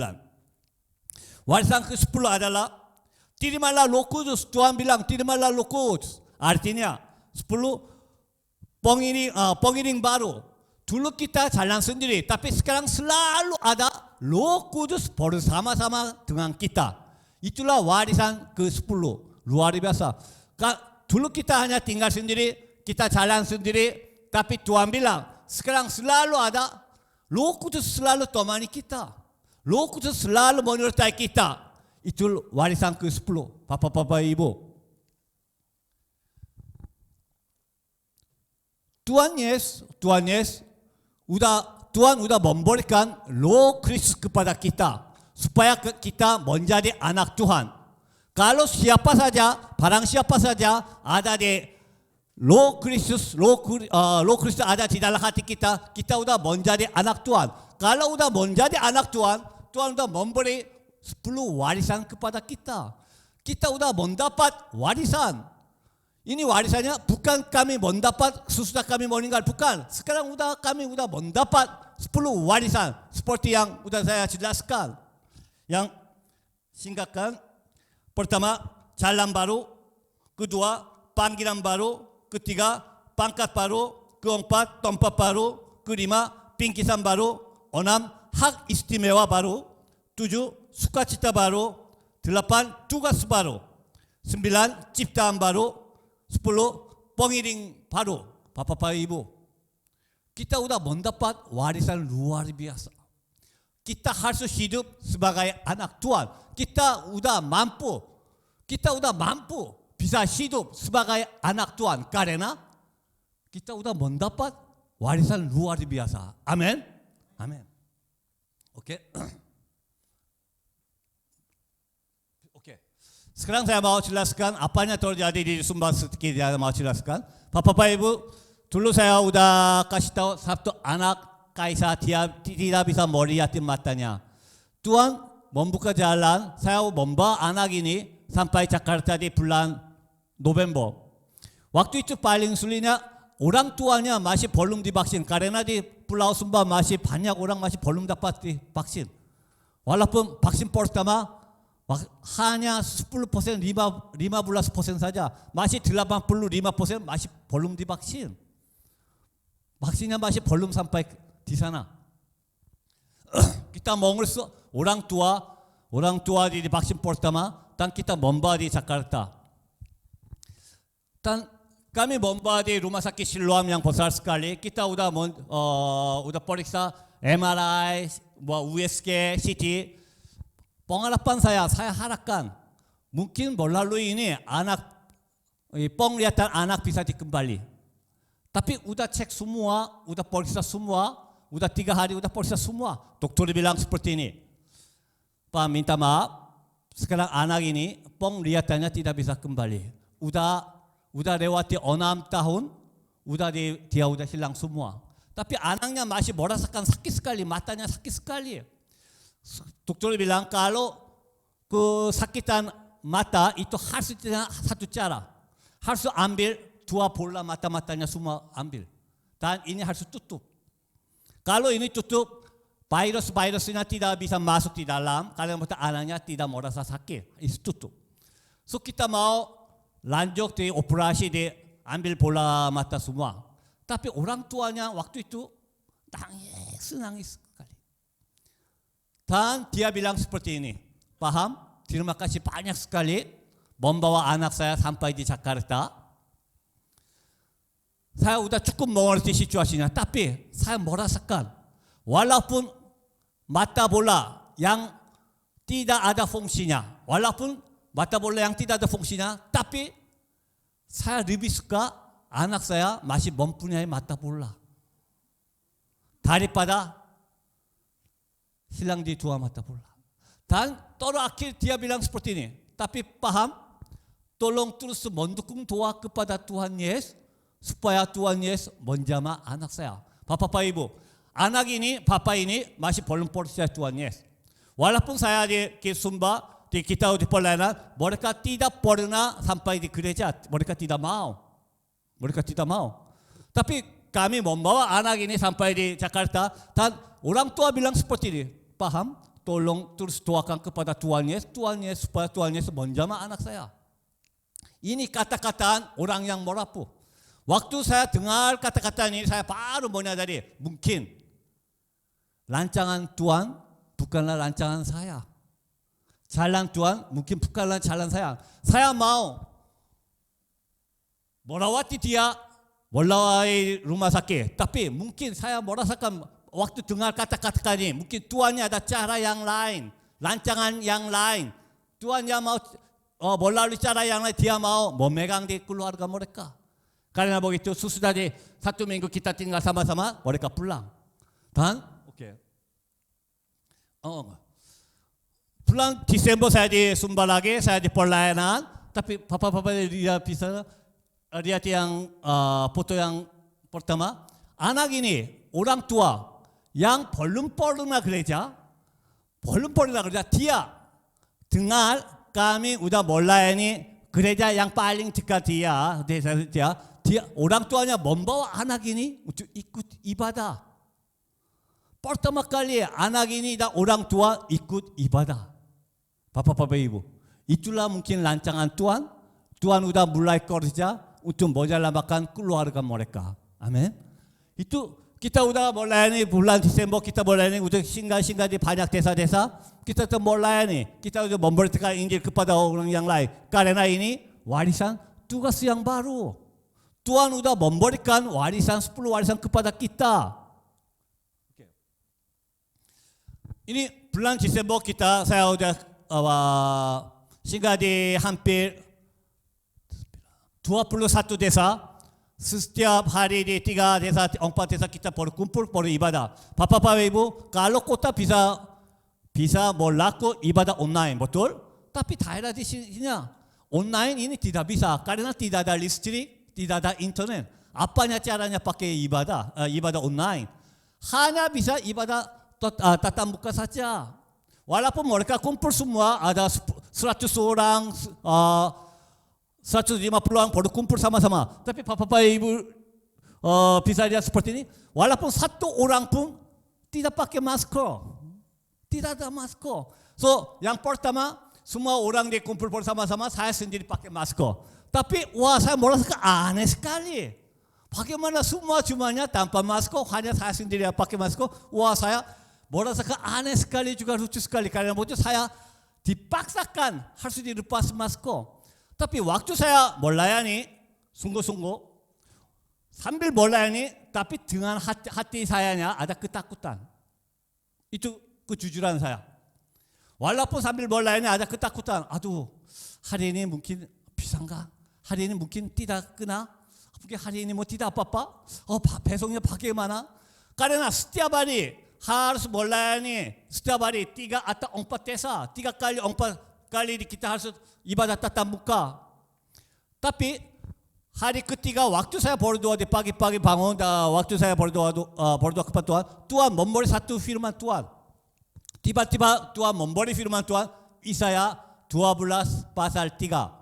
Warisan ke-10 adalah terimalah Roh Kudus. Tuhan bilang terimalah Roh Kudus. Artinya 10 pengiring baru. Dulu kita jalan sendiri, tapi sekarang selalu ada Roh Kudus bersama-sama dengan kita. Itulah warisan ke-10. Luar biasa. Dulu kita hanya tinggal sendiri, kita jalan sendiri, tapi Tuhan bilang, sekarang selalu ada Roh Kudus selalu temani kita. Roh Kudus selalu menyertai kita. Itu warisan ke-10. Bapak-bapak, Ibu. Tuhan Yesus Tuhan udah memberikan Roh Kristus kepada kita supaya kita menjadi anak Tuhan. Kalau siapa saja, barang siapa saja ada di Roh Kristus ada di dalam hati kita, kita udah menjadi anak Tuhan. Kalau udah menjadi anak Tuhan, Tuhan udah memberi 10 warisan kepada kita. Kita udah mendapat warisan. Ini warisannya bukan kami mendapat sesudah kami meninggal, bukan. Sekarang kami udah mendapat 10 warisan seperti yang udah saya jelaskan. Yang singkatkan, pertama jalan baru, kedua panggilan baru, ketiga pangkat baru, keempat tempat baru, kelima bingkisan baru, enam hak istimewa baru, tujuh sukacita baru, delapan tugas baru, sembilan ciptaan baru, 10 pengiring baru. Bapak Ibu, kita udah mendapat warisan luar biasa. Kita harus hidup sebagai anak Tuhan. Kita udah mampu bisa hidup sebagai anak Tuhan karena kita udah mendapat warisan luar biasa. Amin. Amin. Oke. Sekarang saya mau jelaskan apanya terjadi di Sumba sedikit, saya mau jelaskan. Bapak Ibu, dulu saya udah kasih tahu satu anak kaisa tidak bisa melihat matanya. Tuhan membuka jalan, saya membawa anak ini sampai Jakarta di bulan November. Waktu itu paling sulitnya orang tuanya masih belum divaksin karena di Pulau Sumba masih banyak orang masih belum dapat divaksin. Walaupun vaksin pertama hanya 10%, 15% saja. Masih 85% masih belum divaksin. Vaksinnya masih belum sampai di sana. Kita mengurus orang tua di vaksin pertama dan kita membawa di Jakarta. Dan kami membawa di rumah sakit Siloam yang besar sekali. Kita udah periksa MRI, USG, CT. Pengalaman saya harapkan mungkin melalui ini penglihatan anak bisa dikembali. Tapi udah cek semua, udah periksa semua, udah 3 hari udah periksa semua. Dokter bilang seperti ini, Pak minta maaf, sekarang anak ini penglihatannya tidak bisa kembali. Udah lewati 6 tahun, dia udah hilang semua. Tapi anaknya masih merasakan sakit sekali, matanya sakit sekali. Dokter bilang kalau kesakitan mata itu harus satu cara. Harus ambil 2 bola mata-matanya semua ambil. Dan ini harus tutup. Kalau ini tutup, virus-virusnya tidak bisa masuk di dalam. Karena anaknya tidak merasa sakit. Itu tutup. So kita mau lanjut di operasi di ambil bola mata semua. Tapi orang tuanya waktu itu nangis sekali. Dan dia bilang seperti ini, paham? Terima kasih banyak sekali membawa anak saya sampai di Jakarta. Saya udah cukup mengerti situasinya, tapi saya merasakan walaupun mata bola yang tidak ada fungsinya, tapi saya lebih suka anak saya masih mempunyai mata bola daripada hilang di 2 mata bola. Dan terakhir dia bilang seperti ini, tapi paham? Tolong terus mendukung doa kepada Tuhan Yesus supaya Tuhan Yesus menjamah anak saya. Bapak Ibu, anak ini, Bapak ini masih belum percaya Tuhan Yesus. Walaupun saya di Sumba, di kita di pelayanan, mereka tidak pernah sampai di gereja, mereka tidak mau. Tapi kami membawa anak ini sampai di Jakarta dan orang tua bilang seperti ini, paham? Tolong terus doakan kepada Tuhan Yesus supaya Tuhan Yesus menjamah anak saya. Ini kata-kata orang yang merapu. Waktu saya dengar kata-kata ini, saya baru menyadari mungkin rancangan Tuhan bukanlah rancangan saya. Jalan Tuhan mungkin bukanlah jalan saya. Saya mau melawati dia, melawati rumah sakit. Tapi mungkin saya merasakan waktu dengar kata-kata ini, mungkin Tuhannya ada cara yang lain, rancangan yang lain. Tuhan yang mau melalui cara yang lain, dia mau memegang di keluarga mereka. Karena begitu, sesudah di 1 minggu kita tinggal sama-sama, mereka pulang. Dan, bulan Desember saya di Sumba lagi, saya di pelayanan. Tapi papa-papa dia bisa lihat yang foto yang pertama. Anak ini orang tua yang belum pernah gereja, dia dengar kami udah melayani gereja yang paling dekat dia, orang tuanya membawa anak ini untuk ikut ibadah. Pertama kali anak ini dan orang tua ikut ibadah. Bapak-bapak ibu, itulah mungkin rancangan Tuhan. Tuhan udah mulai kerja untuk menyelamatkan keluarga mereka. Amin. Itu kita udah melayani bulan Desember, kita melayani untuk singgah-singgah di banyak desa-desa. Kita sudah melayani, kita sudah memberitakan Injil kepada orang yang lain. Karena ini warisan tugas yang baru. Tuhan sudah memberikan warisan 10 warisan kepada kita. Ini bulan Desember saya sudah singgah di hampir 21 desa. Setiap hari di 3 desa, 4 desa kita berkumpul beribadah. Bapak-bapak ibu, kalau kota bisa melakukan ibadah online, betul? Tapi daerah di sini online ini tidak bisa karena tidak ada listrik, tidak ada internet. Apanya caranya pakai ibadah online? Hanya bisa ibadah tatap muka saja. Walaupun mereka kumpul semua, ada 100 orang, 150 orang berkumpul sama-sama. Tapi bapak ibu bisa lihat seperti ini. Walaupun 1 orang pun tidak pakai masker. Tidak ada masker. So, yang pertama, semua orang dikumpul bersama-sama, saya sendiri pakai masker. Tapi, saya merasa aneh sekali. Bagaimana semua cumanya tanpa masker, hanya saya sendiri yang pakai masker. Saya merasa aneh sekali juga lucu sekali. Karena saya dipaksakan harus dilepas masker. Tapi waktu saya melayani, sungguh-sungguh, sambil melayani, tapi dengan hati sayanya ada ketakutan. Itu kejujuran saya. Walaupun sambil melayani ada ketakutan. Aduh, hari ini mungkin bisa enggak? Hari ini mungkin tidak kena? Mungkin hari ini mau tidak apa-apa? besoknya bagaimana? Karena setiap hari harus melayani. Setiap hari 3 atau 4 desa. 3 kali, 4 kali kita harus ibadah tatap muka. Tapi hari ketiga waktu saya berdoa di pagi-pagi bangun, waktu saya berdoa kepada Tuhan, Tuhan memberi satu firman Tuhan. Tiba-tiba Tuhan memberi firman Tuhan, Yesaya 12 pasal 3.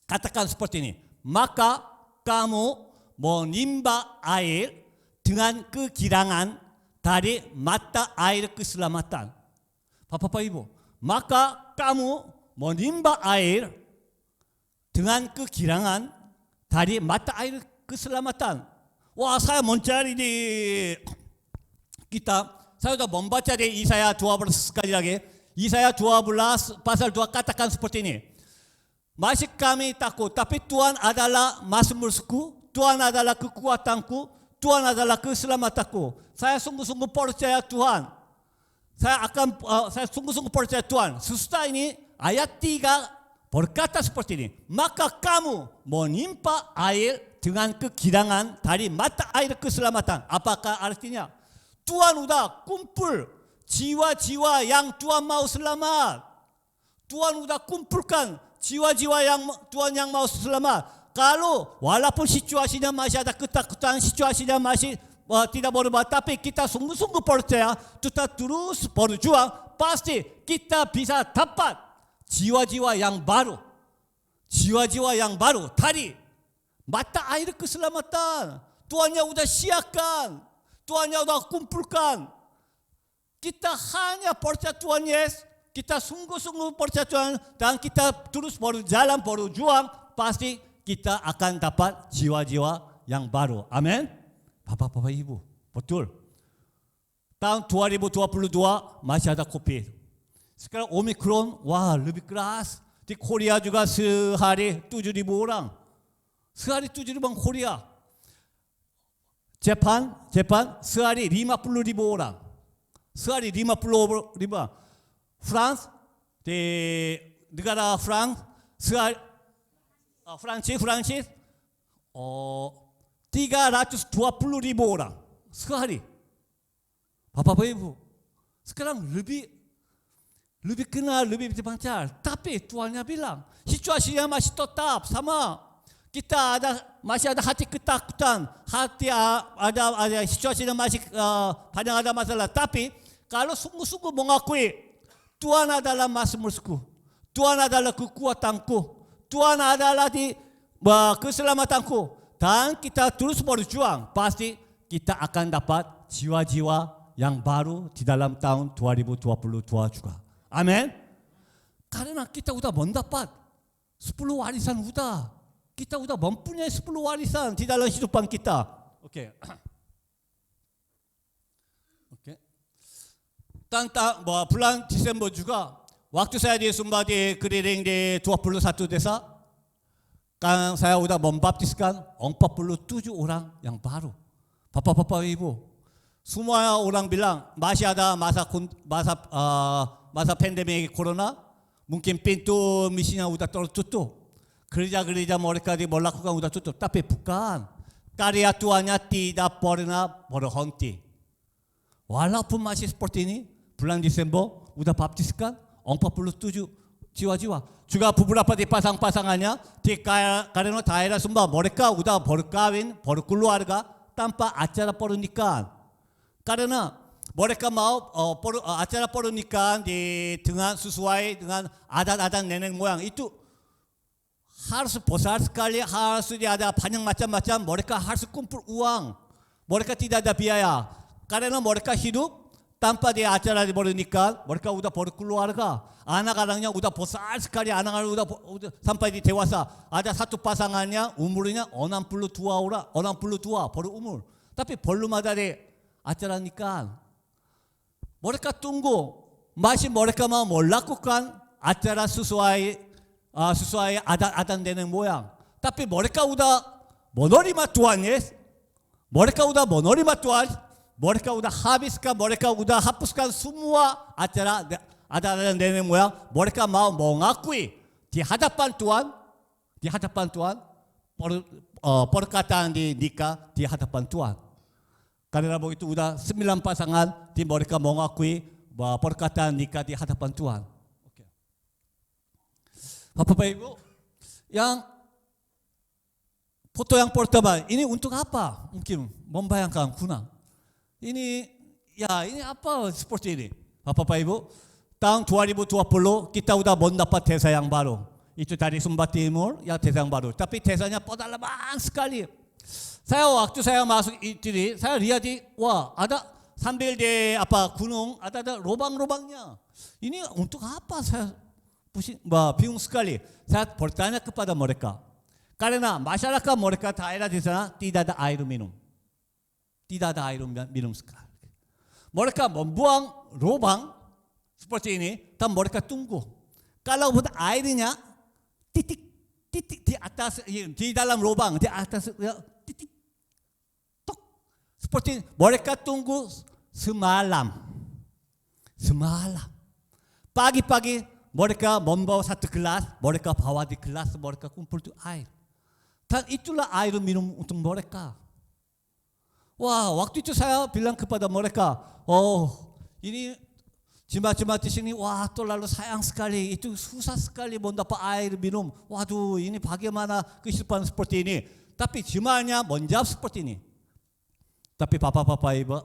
Katakan seperti ini. Maka kamu menimba air dengan kegirangan dari mata air keselamatan. Bapak Ibu, maka kamu menimba air dengan kegirangan dari mata air keselamatan. Saya mencari di kitab. Saya sudah membaca di Yesaya 12 sekali lagi. Yesaya 12 pasal 2 katakan seperti ini. Masih kami takut, tapi Tuhan adalah mazmurku, Tuhan adalah kekuatanku, Tuhan adalah keselamatanku. Saya sungguh-sungguh percaya Tuhan. Saya sungguh-sungguh percaya Tuhan. Sesudah ini ayat 3 berkata seperti ini. Maka kamu menimpa air dengan kegirangan dari mata air keselamatan. Apakah artinya? Tuhan udah kumpul jiwa-jiwa yang Tuhan mau selamat. Tuhan udah kumpulkan jiwa-jiwa yang Tuhan yang mau selamat. Kalau walaupun situasinya masih ada ketakutan, situasinya masih tidak berubah, tapi kita sungguh-sungguh percaya, kita terus berjuang, pasti kita bisa dapat jiwa-jiwa yang baru. Jiwa-jiwa yang baru dari mata air keselamatan. Tuhannya udah siapkan. Tuhannya udah kumpulkan. Kita hanya percaya Tuhan Yesus. Kita sungguh-sungguh percaya Tuhan. Dan kita terus berjalan, berjuang. pasti kita akan dapat jiwa-jiwa yang baru. Amin. Bapak-bapak Ibu, betul. Tahun 2022 masih ada COVID. Sekarang Omikron, wah lebih keras. Di Korea juga sehari 7.000 orang. Sehari 7.000 orang Korea. Jepang sehari 50.000 orang. Sehari 50.000. France, di negara France, sehari Prancis, 320.000 orang sehari. Bapak Ibu, sekarang lebih kenal, lebih pancar. Tapi Tuhannya bilang, situasinya masih tetap sama. Kita masih ada hati ketakutan, hati ada situasinya masih kadang ada masalah. Tapi kalau sungguh-sungguh mengakui Tuhan adalah mazmurku, Tuhan adalah kekuatanku, Tuhan adalah keselamatanku, dan kita terus berjuang, pasti kita akan dapat jiwa-jiwa yang baru di dalam tahun 2022 juga. Amin. Karena kita udah mendapat 10 warisan udah. Kita udah mempunyai 10 warisan di dalam kehidupan kita. Oke. Tentang bulan Desember juga, waktu saya di Sumba di keliling di 21 desa, kan saya udah membaptiskan 47 orang yang baru. Bapak-bapak Ibu, semua orang bilang masih ada masa pandemi corona, mungkin pintu misinya udah tertutup. Gereja-gereja mereka melakukan udah tutup. Tapi bukan. Karya Tuhannya tidak pernah berhenti. Walaupun masih seperti ini, bulan Desember udah baptiskan 47 jiwa-jiwa. Juga beberapa di pasangannya karena daerah Sumba mereka udah berkawin, berkeluarga tanpa acara pernikahan. Karena mereka mau acara pernikahan dengan sesuai dengan adat-adat nenek moyang itu harus besar sekali, harus ada banyak macam-macam. Mereka harus kumpul uang. Mereka tidak ada biaya. Karena mereka hidup tanpa di acara pernikahan, mereka udah berkeluarga. Anak-anaknya udah besar sekali, anak-anak udah sampai di dewasa. Ada satu pasangannya umurnya 62 orang, 62 baru umur. Tapi belum ada di acara nikahan. Mereka tunggu, masih mereka mau melakukan acara sesuai adat nenek moyang. Tapi mereka udah menerima Tuhan Yesus. Mereka udah menerima Tuhan. Mereka udah habiskan, mereka udah hapuskan semua acara adat nenek moyang. Mereka mau mengakui di hadapan Tuhan, perkataan di nikah di hadapan Tuhan. Karena begitu udah 9 pasangan di mereka mengakui perkataan nikah di hadapan Tuhan. Bapak Ibu, yang foto yang pertama ini untuk apa? Mungkin membayangkan kuna. Ini apa seperti ini? Bapak Ibu, tahun 2020 kita udah mendapat desa yang baru. Itu dari Sumba Timur, ya desa yang baru. Tapi desanya pedalaman sekali. Waktu saya masuk ini, saya lihat ada sambil di gunung ada lubang-lubangnya. Ini untuk apa saya? Bingung sekali. Saya bertanya kepada mereka. Karena masyarakat mereka daerah di sana tidak ada air minum. Tidak ada air minum sekali. Mereka membuang lubang seperti ini, dan mereka tunggu. Kalau airnya titik di atas, di dalam lubang, di atas titik, tok. Seperti mereka tunggu semalam. Pagi-pagi mereka membawa satu gelas, mereka bawa di gelas, mereka kumpul itu air. Dan itulah air minum untuk mereka. Wah, waktu itu saya bilang kepada mereka, ini jemaat-jemaat di sini, terlalu sayang sekali. Itu susah sekali mendapat air minum. Waduh, ini bagaimana kehidupan seperti ini. Tapi jemaatnya menjawab seperti ini. Tapi Bapak, Ibu,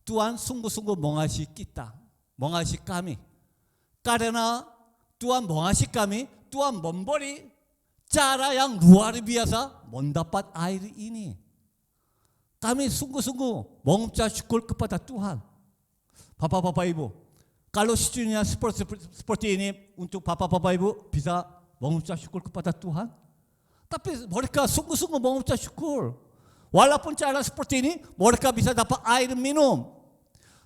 Tuhan sungguh-sungguh mengasihi kita, mengasihi kami. Karena Tuhan mengasihi kami, Tuhan memberi cara yang luar biasa mendapat air ini. Kami sungguh-sungguh mengucap syukur kepada Tuhan. Bapak-bapak Ibu, kalau situasinya seperti ini, untuk Bapak-bapak Ibu bisa mengucap syukur kepada Tuhan. Tapi mereka sungguh-sungguh mengucap syukur. Walaupun cara seperti ini, mereka bisa dapat air minum.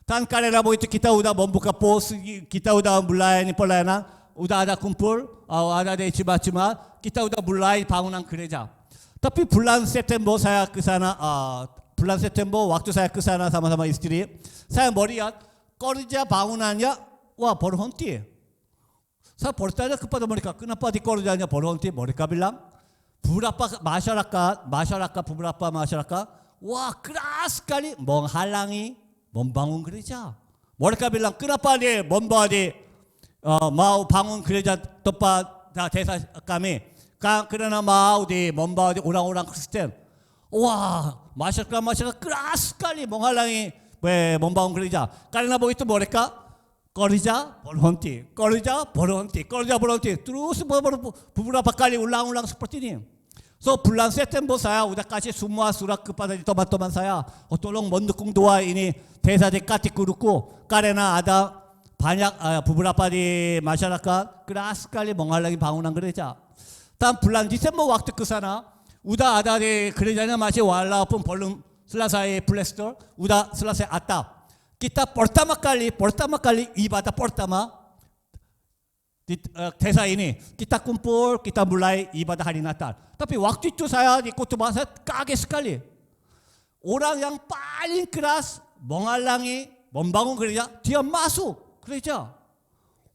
Dan karena begitu kita udah membuka pos, kita udah mulai pelayanan, udah ada kumpul, ada cima-cima, kita udah mulai bangunan gereja. Tapi bulan September saya ke sana, bulan September waktu saya ke sana sama-sama istri, saya melihat gereja bangunannya, wah berhenti. Saya bertanya kepada mereka, kenapa di gerejanya berhenti? Mereka bilang, beberapa masyarakat, wah keras sekali menghalangi membangun gereja. Mereka bilang, kenapa dia mau bangun gereja tempat desa kami? Karena mau membawa orang-orang Kristen. Wah, masyarakat keras sekali menghalangi membangun gereja. Karena begitu mereka gereja berhenti. Terus beberapa kali ulang-ulang seperti ini. So bulan September saya udah kasih semua surat kepada teman-teman saya. Tolong mendukung doa ini desa dekat Kuruku. Karena ada banyak beberapa di masyarakat keras sekali menghalangi bangunan gereja. Dan bulan Desember waktu ke sana, udah ada di gerejanya masih walaupun belum selesai plaster, udah selesai atap. Kita pertama kali ibadah pertama di desa ini, kita kumpul, kita mulai ibadah hari Natal. Tapi waktu itu saya di khotbah saya kaget sekali. Orang yang paling keras menghalangi membangun gereja, dia masuk gereja.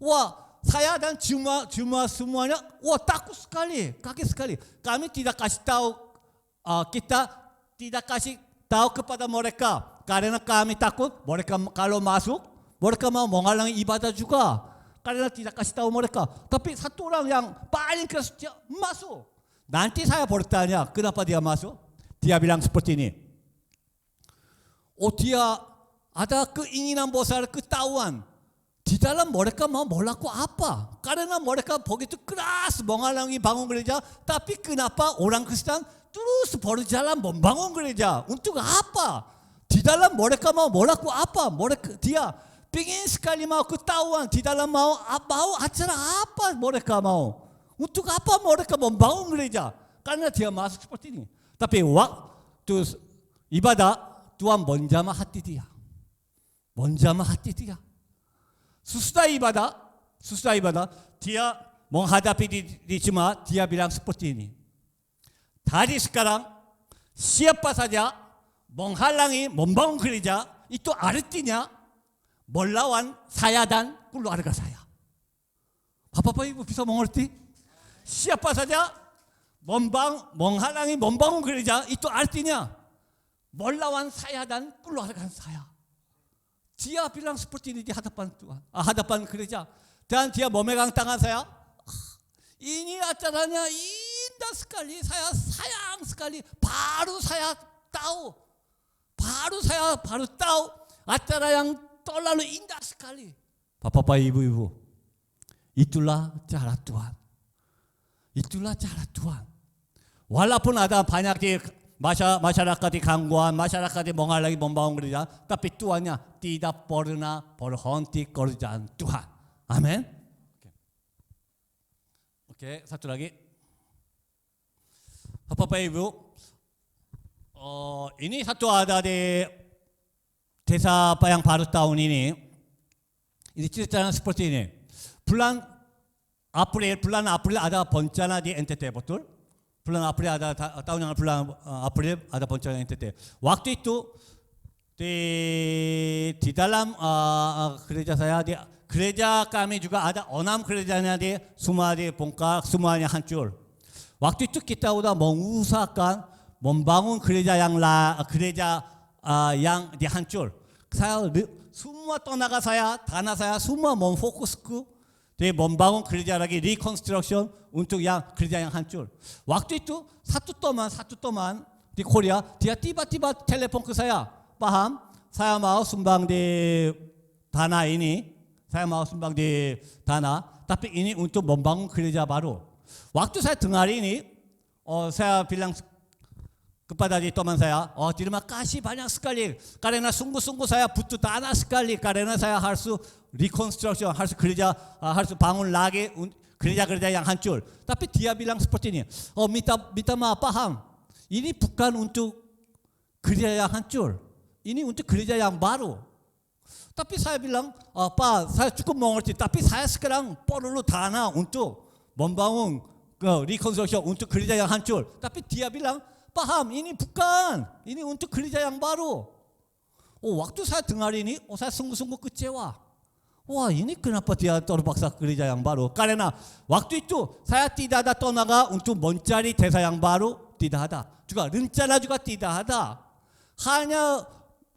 Wah, saya dan cuma semuanya, wah takut sekali, kaget sekali. Kami tidak kasih tahu, kita tidak kasih tahu kepada mereka. Karena kami takut, mereka kalau masuk, mereka mau menghalangi ibadah juga. Karena tidak kasih tahu mereka. Tapi satu orang yang paling keras dia masuk. Nanti saya bertanya, kenapa dia masuk? Dia bilang seperti ini. Dia ada keinginan besar, ketahuan. Di dalam mereka mau melakukan apa? Karena mereka begitu keras menghalangi bangun gereja. Tapi kenapa orang Kristen terus berjalan membangun gereja? Untuk apa? Di dalam mereka mau melakukan apa? Dia ingin sekali mau ketahuan. Di dalam mau acara apa mereka mau? Untuk apa mereka membangun gereja? Karena dia masuk seperti ini. Tapi waktu ibadah, Tuhan menjamah hati dia. Sesudah ibadah, dia menghadapi di jemaat, dia bilang seperti ini. Dari sekarang, siapa saja menghalangi membangun gereja, itu artinya melawan saya dan keluarga saya. Bapak Ibu bisa mengerti? Siapa saja menghalangi membangun gereja, itu artinya melawan saya dan keluarga saya. Dia bilang seperti ini di hadapan Tuhan, hadapan gereja. Dan dia memegang tangan saya. Ini acaranya indah sekali, saya sayang sekali. Baru saya tahu acara yang terlalu indah sekali. Bapak, Ibu, itulah cara Tuhan. Walaupun ada banyak di masyarakat di gangguan, masyarakat di menghalangi membangun gereja, tapi Tuhannya tidak pernah berhenti kerjaan Tuhan. Amin. Oke, satu lagi. Bapak Ibu, ini satu ada di desa yang baru tahun ini. Ini ceritanya seperti ini. Bulan April ada bencana di NTT, betul? Bulan April ada tahun yang bulan April ada bencana NTT. Waktu itu di dalam gereja saya, di gereja kami juga ada 6 gerejanya semua dibongkar, semuanya hancur. Waktu itu kita udah mengusahakan membangun gereja yang dihancur. Saya semua tenaga saya, dana saya semua memfokus ke membangun gereja lagi, reconstruction untuk gereja yang hancur. Waktu itu satu teman di Korea, dia tiba-tiba telepon ke saya. Paham? Saya mau sumbang di dana ini. Tapi ini untuk membangun gereja baru. Waktu saya dengar ini, saya bilang kepada teman saya, terima kasih banyak sekali. Karena sungguh-sungguh saya butuh dana sekali. Karena saya harus reconstruction, harus gereja, harus bangun lagi. gereja-gereja yang hancur. Tapi dia bilang seperti ini, minta maaf paham. Ini bukan untuk gereja yang hancur. Ini untuk gereja yang baru. Tapi saya bilang, Pak, saya cukup mengerti. Tapi saya sekarang perlu dana untuk membangun rekonstruksi untuk gereja yang hancur. Tapi dia bilang, paham, ini bukan. Ini untuk gereja yang baru. Waktu saya dengar ini, saya sungguh-sungguh kecewa. Wah, ini kenapa dia terpaksa gereja yang baru? Karena waktu itu saya tidak ada tenaga untuk mencari desa yang baru, tidak ada. Juga rencana juga tidak ada. Hanya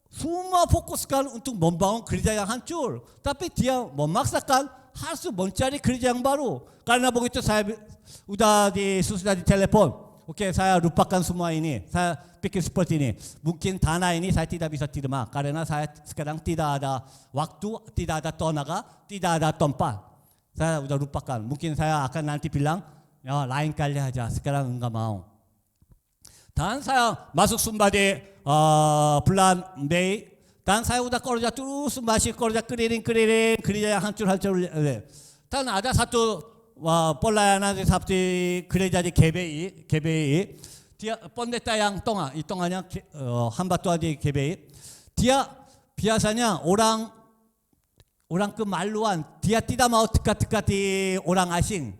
semua fokuskan untuk membangun gereja yang hancur. Tapi dia memaksakan harus mencari gereja yang baru. Karena begitu saya sudah di telepon. Oke, saya lupakan semua ini. Saya pikir seperti ini. Mungkin dana ini saya tidak bisa terima. Karena saya sekarang tidak ada waktu, tidak ada tenaga, tidak ada tempat. Saya sudah lupakan. Mungkin saya akan nanti bilang, ya lain kali aja. Sekarang enggak mau. Dan saya masuk sumba di bulan Mei. Dan saya sudah kerja terus, masih kerja keliling-keliling, gereja yang hancur-hancur. Dan ada satu pelayanan seperti gereja di KBI, dia pendeta yang tengah, itu tengahnya hamba Tuhan di KBI. Dia biasanya orang kemaluan, dia tidak mau dekat-dekati orang asing.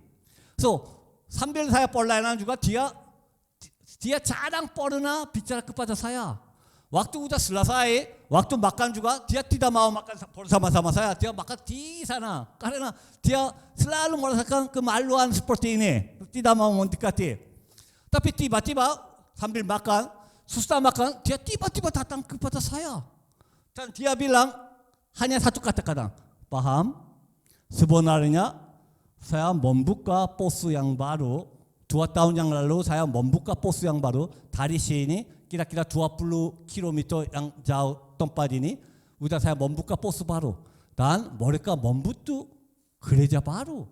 So sambil saya pelayanan juga dia jarang pernah bicara kepada saya. Waktu sudah selesai, waktu makan juga dia tidak mau makan bersama-sama saya. Dia makan di sana karena dia selalu merasakan kemaluan seperti ini, tidak mau mendekati. Tapi tiba-tiba sambil makan, susah makan, dia tiba-tiba datang kepada saya. Dan dia bilang hanya satu kata-kata, paham? Sebenarnya saya membuka pos yang baru. 2 tahun yang lalu saya membuka pos yang baru dari sini kira-kira 20 km yang jauh tempat ini sudah saya membuka pos baru dan mereka membutuh gereja baru.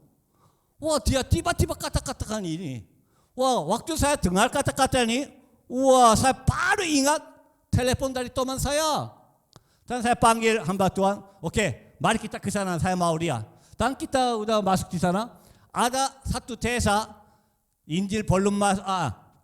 Wah, dia tiba-tiba kata-katakan ini. Wah, waktu saya dengar kata-kata ini, wah, saya baru ingat telepon dari teman saya. Dan saya panggil hamba Tuhan, oke, mari kita ke sana, saya mau lihat. Dan kita udah masuk di sana, ada satu desa Injil belum masuk,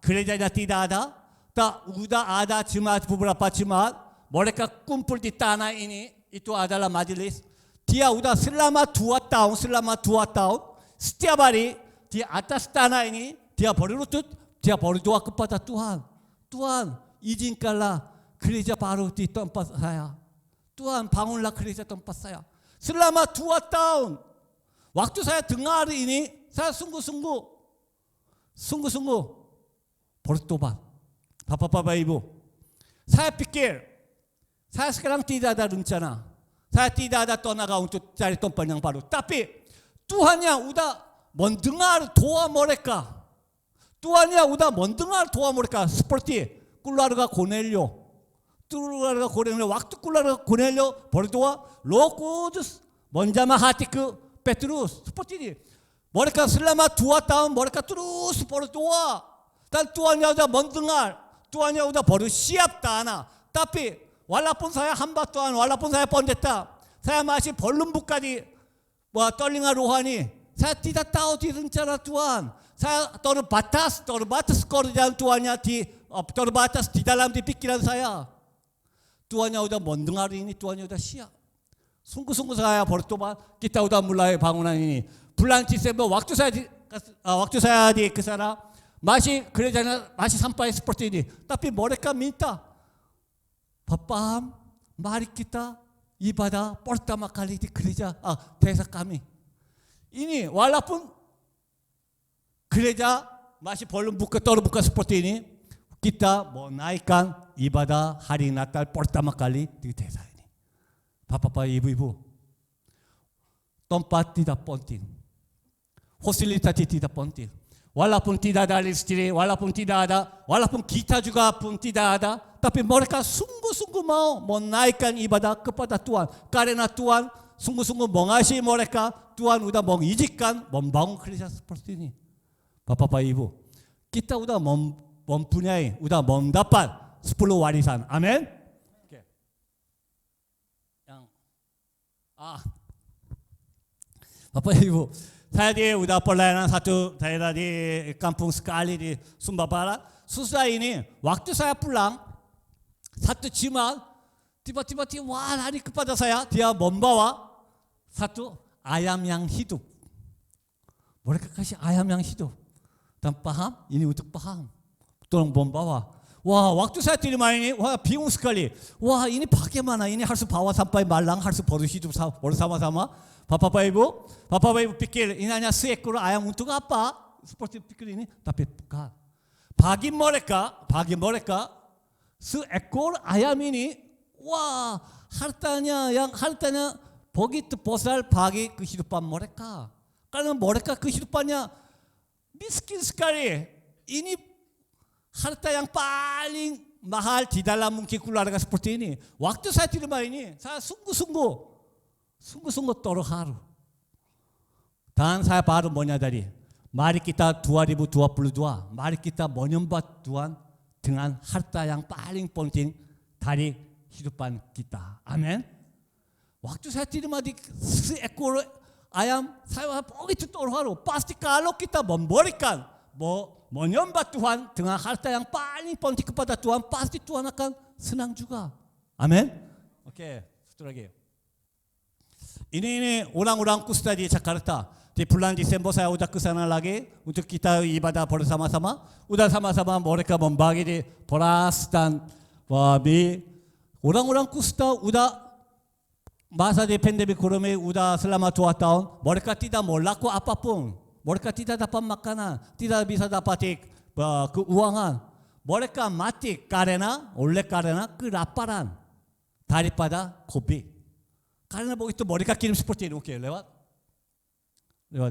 gerejanya tidak ada. Tak udah ada jemaat beberapa jemaat, mereka kumpul di tanah ini, itu adalah majelis. Dia udah selama 2 tahun, setiap hari di atas tanah ini dia berlutut, dia berdoa kepada Tuhan. Tuhan, izinkanlah gereja baru di tempat saya. Tuhan, bangunlah gereja tempat saya. Selama 2 tahun. Waktu saya dengar ini, saya sungguh-sungguh bertobat. Bapak-bapak ibu, saya pikir saya sekarang tidak ada rencana, saya tidak ada tenaga untuk cari tempat yang baru. Tapi Tuhannya udah mendengar doa mereka. Tuhannya udah mendengar doa mereka seperti keluarga Cornelio. Waktu keluarga Cornelio berdoa, Roh Kudus menjamah hatiku Petrus. Seperti ini. Mereka selama 2 tahun mereka terus berdoa. Dan Tuhannya sudah mendengar. Tuhannya sudah bersiap tanah. Tapi walaupun saya hamba Tuhan, walaupun saya pendeta, saya masih belum buka di telinga rohani. Saya tidak tahu di rencana Tuhan. Saya terbatas kerjaan Tuhannya terbatas di dalam di pikiran saya. Tuhannya sudah mendengar ini, Tuhannya sudah siap. Sungguh-sungguh saya bertobat, kita sudah mulai bangunan ini. Bulan Desember waktu saya di kesana masih gerejanya masih sampai seperti ini. Tapi mereka minta, Bapak, mari kita ibadah pertama kali di gereja desa kami. Ini walaupun gereja masih belum terbuka seperti ini, kita menaikkan ibadah hari Natal pertama kali di desa ini. Bapak, ibu-ibu, tempat tidak penting. Fasilitas tidak penting. Walaupun tidak ada listrik, walaupun kita juga pun tidak ada, tapi mereka sungguh-sungguh mau menaikkan ibadah kepada Tuhan. Karena Tuhan sungguh-sungguh mengasihi mereka, Tuhan sudah mengizinkan membangun gereja seperti ini. Bapak, Ibu, kita sudah mempunyai, sudah mendapat 10 warisan. Amin. Okay. Bapak, Ibu, saya di udah pelayanan satu daerah di kampung sekali di Sumba Barat. Susah ini, waktu saya pulang, satu cimal, tiba-tiba dia wah lari kepada saya, dia membawa satu ayam yang hidup. Mereka kasih ayam yang hidup. Dan paham? Ini untuk paham. Tolong membawa. Wah, waktu saya terima ini, wah bingung sekali. Wah, ini bagaimana? Ini harus bawa sampai Malang, harus baru hidup bersama-sama. Bapak Ibu pikir ini hanya seekor ayam untuk apa? Seperti pikir ini, tapi bukan. Bagi mereka, seekor ayam ini, wah hartanya begitu besar bagi kehidupan mereka. Karena mereka kehidupannya miskin sekali. Ini harta yang paling mahal di dalam mungkin keluarga seperti ini. Waktu saya terima ini, saya sungguh-sungguh terharu. Dan saya baru menyadari, mari kita 2022, mari kita menyembah Tuhan dengan harta yang paling penting dari kehidupan kita. Amin. Waktu saya terima di seekor ayam, saya begitu terharu. Pasti kalau kita memberikan, menyembah Tuhan dengan harta yang paling penting kepada Tuhan, pasti Tuhan akan senang juga. Amin. Oke, satu lagi. Ini orang-orang kusta di Jakarta. Di bulan Desember saya udah ke sana lagi untuk kita ibadah bersama-sama. Udah sama-sama mereka membagi di beras dan mie. Orang-orang kusta udah masa di pandemi corona udah selama 2 tahun. Mereka tidak melakukan apapun. Mereka tidak dapat makanan, tidak bisa dapat keuangan. Mereka mati karena kelaparan daripada COVID. Karena begitu mereka kirim seperti ini. Oke, lewat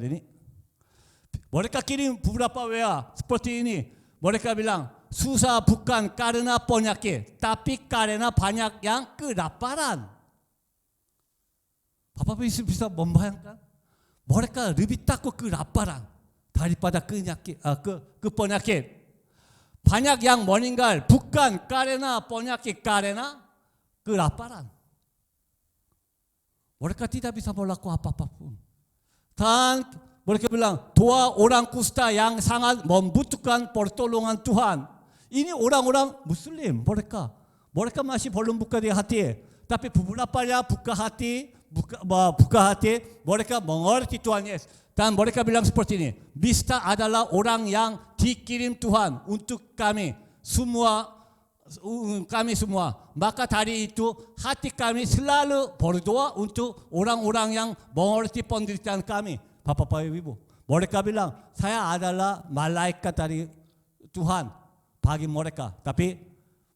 ini. Mereka kirim beberapa WA seperti ini. Mereka bilang, susah bukan karena penyakit, tapi karena banyak yang kelaparan. Bapak bisa membayangkan? Mereka lebih takut kelaparan daripada penyakit. Banyak yang meninggal bukan karena penyakit, karena kelaparan. Mereka tidak bisa melakukan apa-apapun. Dan mereka bilang, 2 orang kusta yang sangat membutuhkan pertolongan Tuhan. Ini orang-orang Muslim mereka. Mereka masih belum buka di hati. Tapi beberapa yang buka hati, mereka mengerti Tuhan Yesus. Dan mereka bilang seperti ini, Bista adalah orang yang dikirim Tuhan untuk kami semua. Maka dari itu hati kami selalu berdoa untuk orang-orang yang mengerti penderitaan kami. Bapak Ibu, mereka bilang, saya adalah malaikat dari Tuhan bagi mereka. Tapi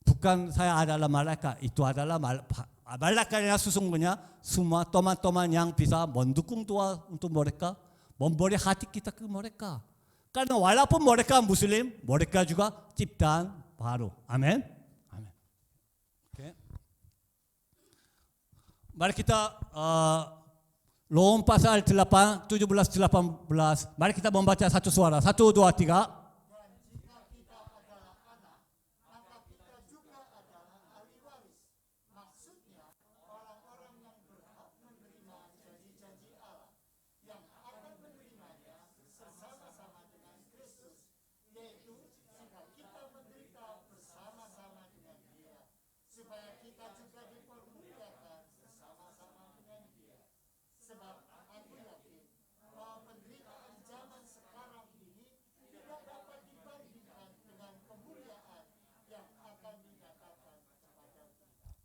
bukan saya adalah malaikat, itu adalah malaikatnya sesungguhnya semua teman-teman yang bisa mendukung Tuhan untuk mereka, memberi hati kita ke mereka. Karena walaupun mereka Muslim, mereka juga ciptaan baru. Amin. Amin. Okay. Mari kita Rom pasal 8, 17, 18. Mari kita membaca satu suara. 1, 2, 3.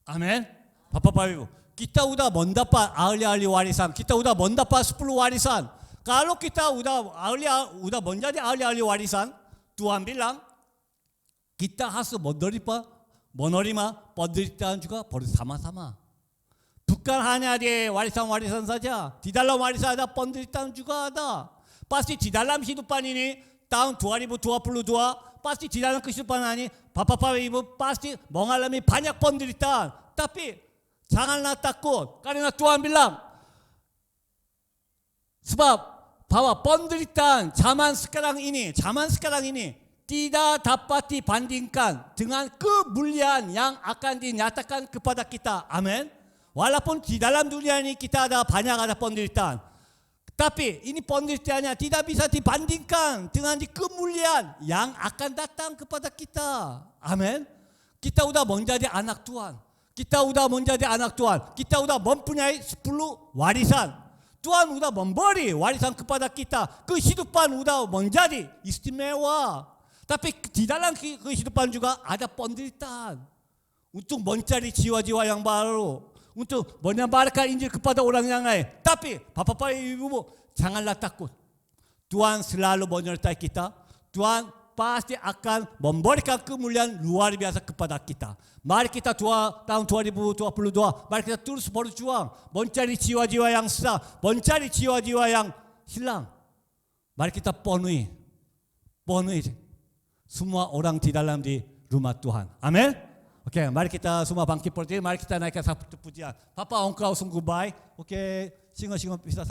Amin. Bapak Ibu, kita udah mendapat ahli-ahli warisan. Kita udah mendapat 10 warisan. Kalau kita udah menjadi ahli-ahli warisan, Tuhan bilang kita harus menerima penderitaan juga bersama-sama. Bukan hanya di warisan-warisan saja. Di dalam warisan ada penderitaan juga ada. Pasti di dalam kehidupan ini tahun 2022 pasti di dalam kehidupan ini Bapak Ibu pasti mengalami banyak penderitaan. Tapi janganlah takut karena Tuhan bilang sebab bahwa penderitaan zaman sekarang ini tidak dapat dibandingkan dengan kemuliaan yang akan dinyatakan kepada kita. Amin. Walaupun di dalam dunia ini kita ada penderitaan. Tapi ini penderitaannya tidak bisa dibandingkan dengan kemuliaan yang akan datang kepada kita. Amin. Kita udah menjadi anak Tuhan. Kita udah menjadi anak Tuhan. Kita udah mempunyai 10 warisan. Tuhan udah memberi warisan kepada kita. Kehidupan udah menjadi istimewa. Tapi di dalam kehidupan juga ada penderitaan. Untuk mencari jiwa-jiwa yang baru. Untuk menyebarkan Injil kepada orang yang lain. Tapi Bapak Ibu, janganlah takut. Tuhan selalu menyertai kita. Tuhan pasti akan memberikan kemuliaan luar biasa kepada kita. Mari kita tahun 2022, mari kita terus berjuang. Mencari jiwa-jiwa yang sesat. Mencari jiwa-jiwa yang hilang. Mari kita penuhi semua orang di dalam di rumah Tuhan. Amin. Oke, mari kita semua bangkit berdiri. Mari kita naikkan satu pujian. Papa, Engkau sungguh baik. Oke, singa-singa bisa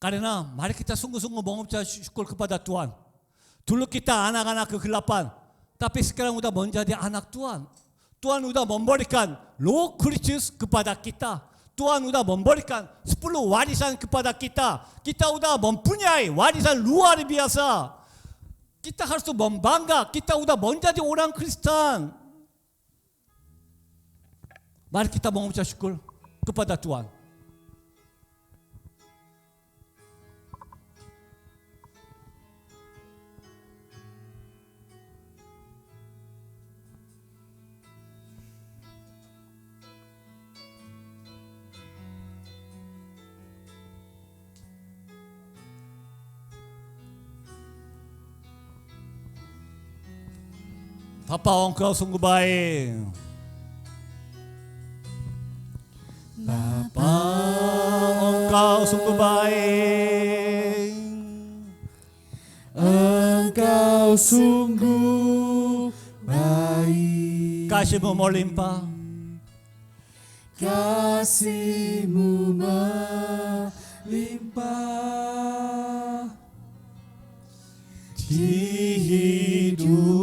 karena mari kita sungguh-sungguh mengucap syukur kepada Tuhan. Dulu kita anak-anak kegelapan, tapi sekarang sudah menjadi anak Tuhan. Tuhan sudah memberikan Roh Kristus kepada kita. Tuhan sudah memberikan 10 warisan kepada kita. Kita sudah mempunyai warisan luar biasa. Kita harus membangga. Kita sudah menjadi orang Kristen. Mari kita mengucap syukur kepada Tuhan. Bapa, Engkau sungguh baik. Bapa, Engkau sungguh baik. Engkau sungguh baik. Kasih-Mu melimpah. Kasih-Mu melimpah di hidupku.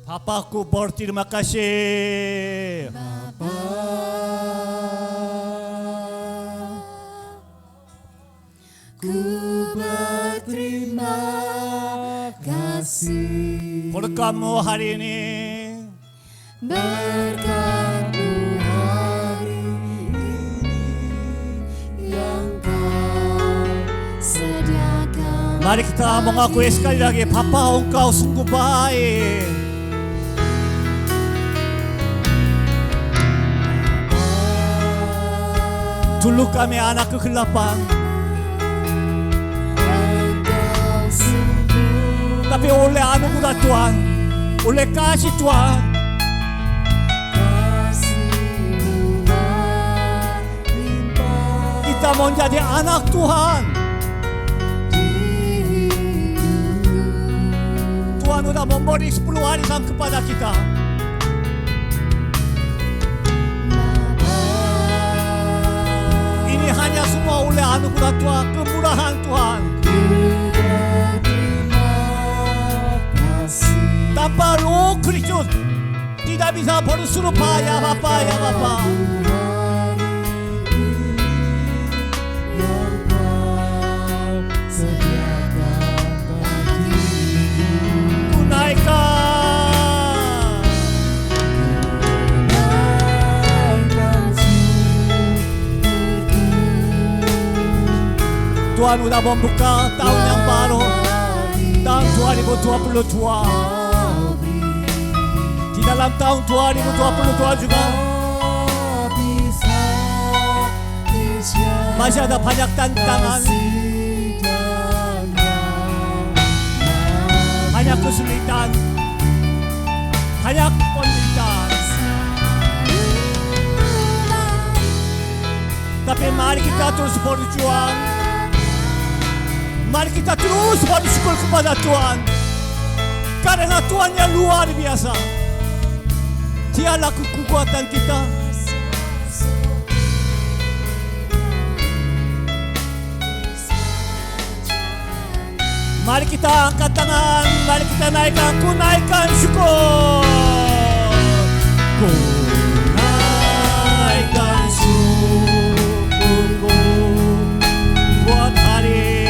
Papaku berterima kasih. Bapa, ku berterima kasih. Berkat-Mu hari ini. Berkat-Mu hari ini yang Kau sediakan. Mari kita mengakui sekali lagi, Papa, Engkau sungguh baik. Dulu kami anak kegelapan, tapi oleh anugerah Tuhan, oleh kasih Tuhan, kita menjadi anak Tuhan. Tuhan sudah memberi 10 warisan kepada kita. Ini hanya semua oleh anugerah Tuhan, kemurahan Tuhan. Tanpa Roh Kristus tidak bisa berserupa, ya Bapa, ya Bapa. Ku naikkan. Tuhan sudah membuka tahun yang baru, tahun 2022. Di dalam tahun 2022 juga masih ada banyak tantangan, banyak kesulitan, banyak penderitaan. Tapi mari kita terus berjuang. Mari kita terus bersyukur kepada Tuhan. Karena Tuhan yang luar biasa. Dialah kekuatan kita. Mari kita angkat tangan, mari kita naikkan, ku naikkan syukur. Ku naikkan syukurku buat hari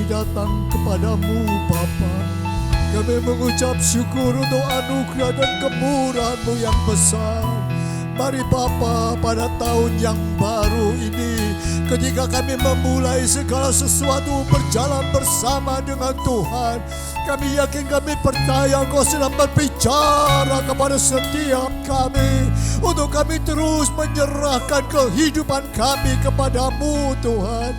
datang kepadamu Bapa. Kami mengucap syukur untuk anugerah dan kemurahan-Mu yang besar. Mari Bapa, pada tahun yang baru ini, ketika kami memulai segala sesuatu berjalan bersama dengan Tuhan, kami yakin, kami percaya Engkau sedang berbicara kepada setiap kami, untuk kami terus menyerahkan kehidupan kami kepadamu Tuhan,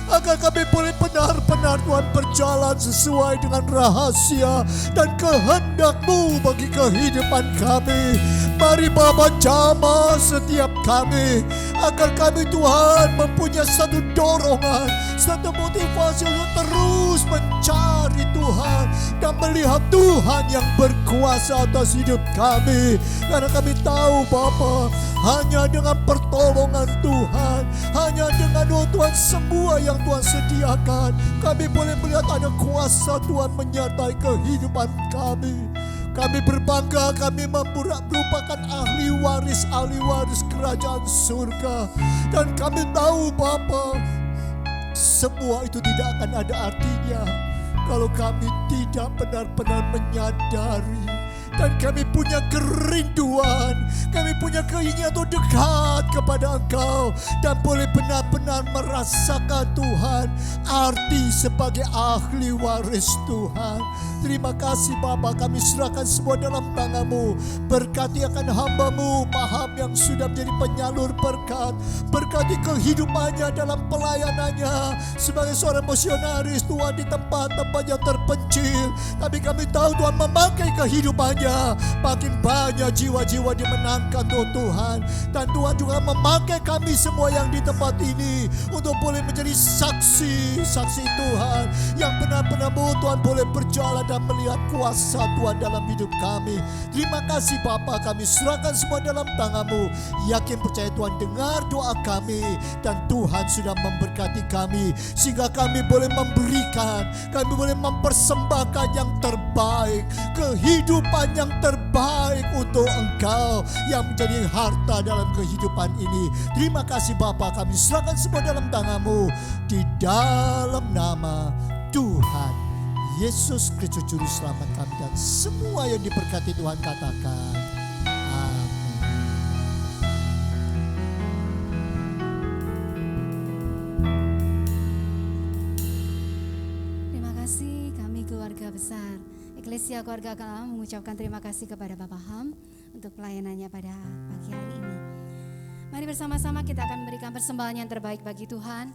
agar kami boleh benar-benar Tuhan berjalan sesuai dengan rahasia dan kehendak-Mu bagi kehidupan kami. Mari Bapa, jamah setiap kami, agar kami Tuhan mempunyai satu dorongan, satu motivasi untuk terus mencari Tuhan dan melihat Tuhan yang berkuasa atas hidup kami. Karena kami tahu Bapa, hanya dengan pertolongan Tuhan, hanya dengan Tuhan semua yang Tuhan sediakan, kami boleh melihat ada kuasa Tuhan menyertai kehidupan kami. Kami berbangga, kami merupakan ahli waris kerajaan surga. Dan kami tahu Bapa, semua itu tidak akan ada artinya kalau kami tidak benar-benar menyadari. Dan kami punya kerinduan, kami punya keinginan untuk dekat kepada Engkau, dan boleh benar-benar merasakan Tuhan arti sebagai ahli waris Tuhan. Terima kasih Bapa, kami serahkan semua dalam tangan-Mu. Berkati akan hamba-Mu Paham yang sudah menjadi penyalur berkat. Berkati kehidupannya dalam pelayanannya sebagai seorang misionaris Tuhan di tempat-tempat yang terpencil. Tapi kami tahu Tuhan memakai kehidupannya, makin banyak jiwa-jiwa dimenangkan Tuhan. Dan Tuhan juga memakai kami semua yang di tempat ini untuk boleh menjadi saksi Tuhan yang benar-benar Tuhan boleh berjalan dan melihat kuasa Tuhan dalam hidup kami. Terima kasih Bapa, kami serahkan semua dalam tangan-Mu. Yakin percaya Tuhan dengar doa kami, dan Tuhan sudah memberkati kami sehingga kami boleh memberikan, kami boleh mempersembahkan yang terbaik, kehidupan yang terbaik untuk Engkau yang menjadi harta dalam kehidupan ini. Terima kasih Bapa, kami serahkan semua dalam tangan-Mu, di dalam nama Tuhan Yesus Kristus Juru Selamat kami, dan semua yang diberkati Tuhan katakan amin. Terima kasih, kami keluarga besar Eklesia Keluarga Allah mengucapkan terima kasih kepada Bapak Ham untuk pelayanannya pada pagi hari ini. Mari bersama-sama kita akan memberikan persembahan yang terbaik bagi Tuhan.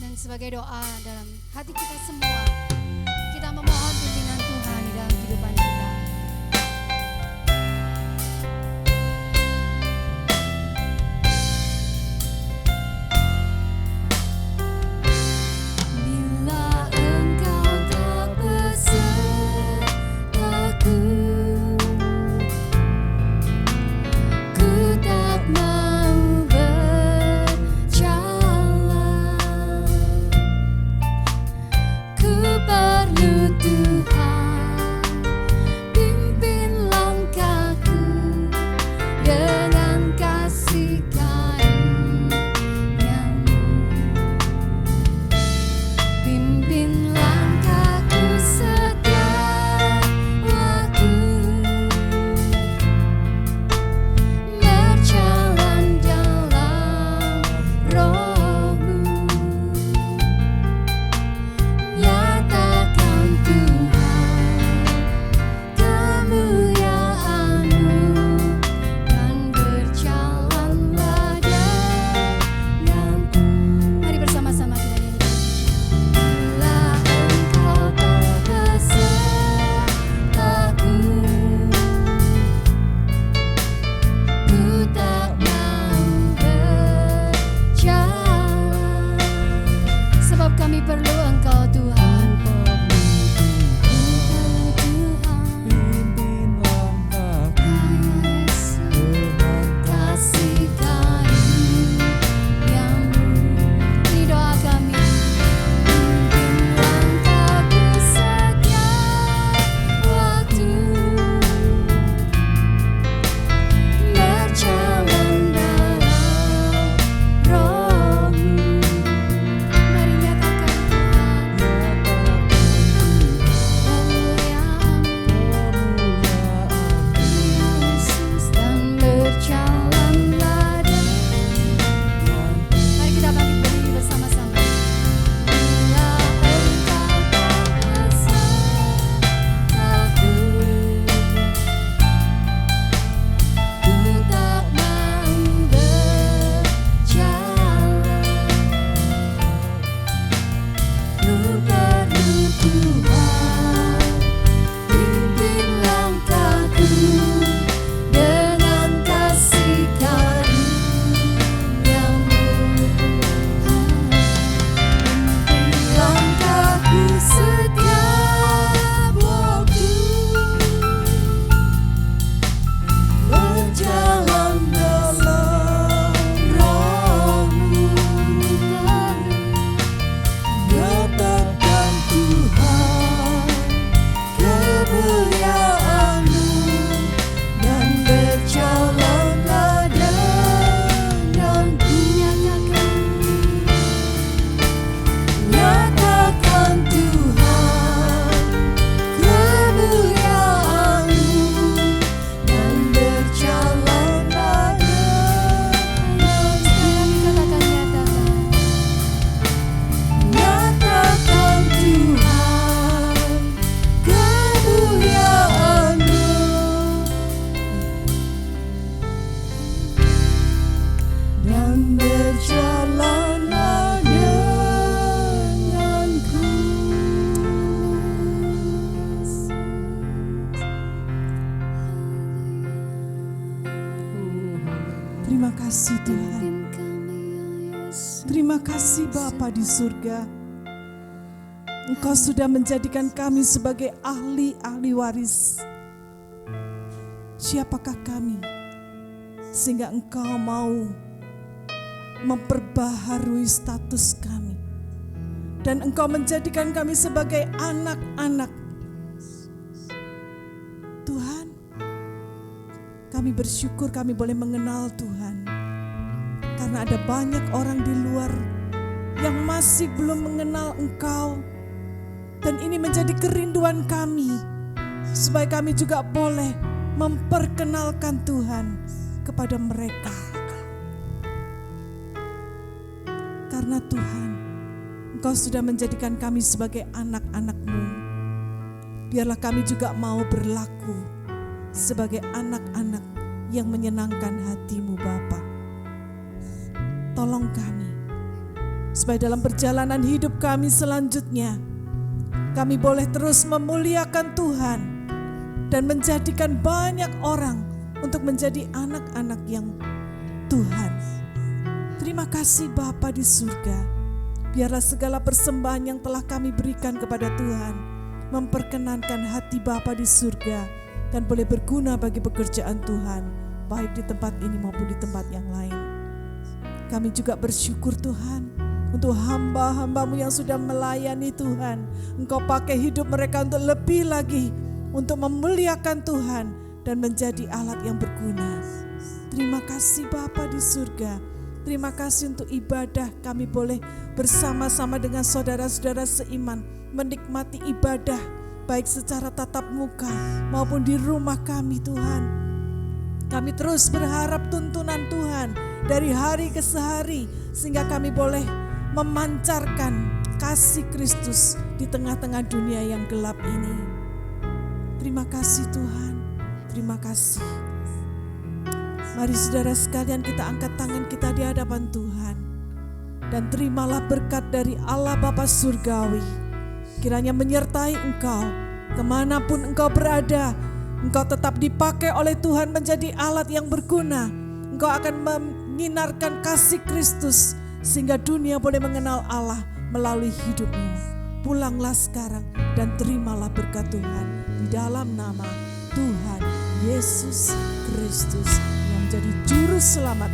Dan sebagai doa dalam hati kita semua, kita memohon pimpinan Tuhan di dalam kehidupan kita. Bila Engkau tak besertaku, ku tak mau kasih Tuhan. Terima kasih Bapa di surga. Engkau sudah menjadikan kami sebagai ahli-ahli waris. Siapakah kami sehingga Engkau mau memperbaharui status kami, dan Engkau menjadikan kami sebagai anak-anak Tuhan. Kami bersyukur kami boleh mengenal Tuhan, karena ada banyak orang di luar yang masih belum mengenal Engkau. Dan ini menjadi kerinduan kami, supaya kami juga boleh memperkenalkan Tuhan kepada mereka. Karena Tuhan, Engkau sudah menjadikan kami sebagai anak-anak-Mu. Biarlah kami juga mau berlaku sebagai anak-anak yang menyenangkan hati-Mu Bapa. Tolong kami, supaya dalam perjalanan hidup kami selanjutnya, kami boleh terus memuliakan Tuhan dan menjadikan banyak orang untuk menjadi anak-anak yang Tuhan. Terima kasih Bapa di surga. Biarlah segala persembahan yang telah kami berikan kepada Tuhan memperkenankan hati Bapa di surga dan boleh berguna bagi pekerjaan Tuhan, baik di tempat ini maupun di tempat yang lain. Kami juga bersyukur Tuhan untuk hamba-hamba-Mu yang sudah melayani Tuhan. Engkau pakai hidup mereka untuk lebih lagi, untuk memuliakan Tuhan dan menjadi alat yang berguna. Terima kasih Bapa di surga. Terima kasih untuk ibadah kami boleh bersama-sama dengan saudara-saudara seiman menikmati ibadah, baik secara tatap muka maupun di rumah kami Tuhan. Kami terus berharap tuntunan Tuhan dari hari ke hari, sehingga kami boleh memancarkan kasih Kristus di tengah-tengah dunia yang gelap ini. Terima kasih Tuhan, terima kasih. Mari saudara sekalian, kita angkat tangan kita di hadapan Tuhan, dan terimalah berkat dari Allah Bapa Surgawi. Kiranya menyertai engkau kemanapun engkau berada. Engkau tetap dipakai oleh Tuhan menjadi alat yang berguna. Engkau akan menyinarkan kasih Kristus, sehingga dunia boleh mengenal Allah melalui hidupmu. Pulanglah sekarang dan terimalah berkat Tuhan di dalam nama Tuhan Yesus Kristus yang menjadi juru selamat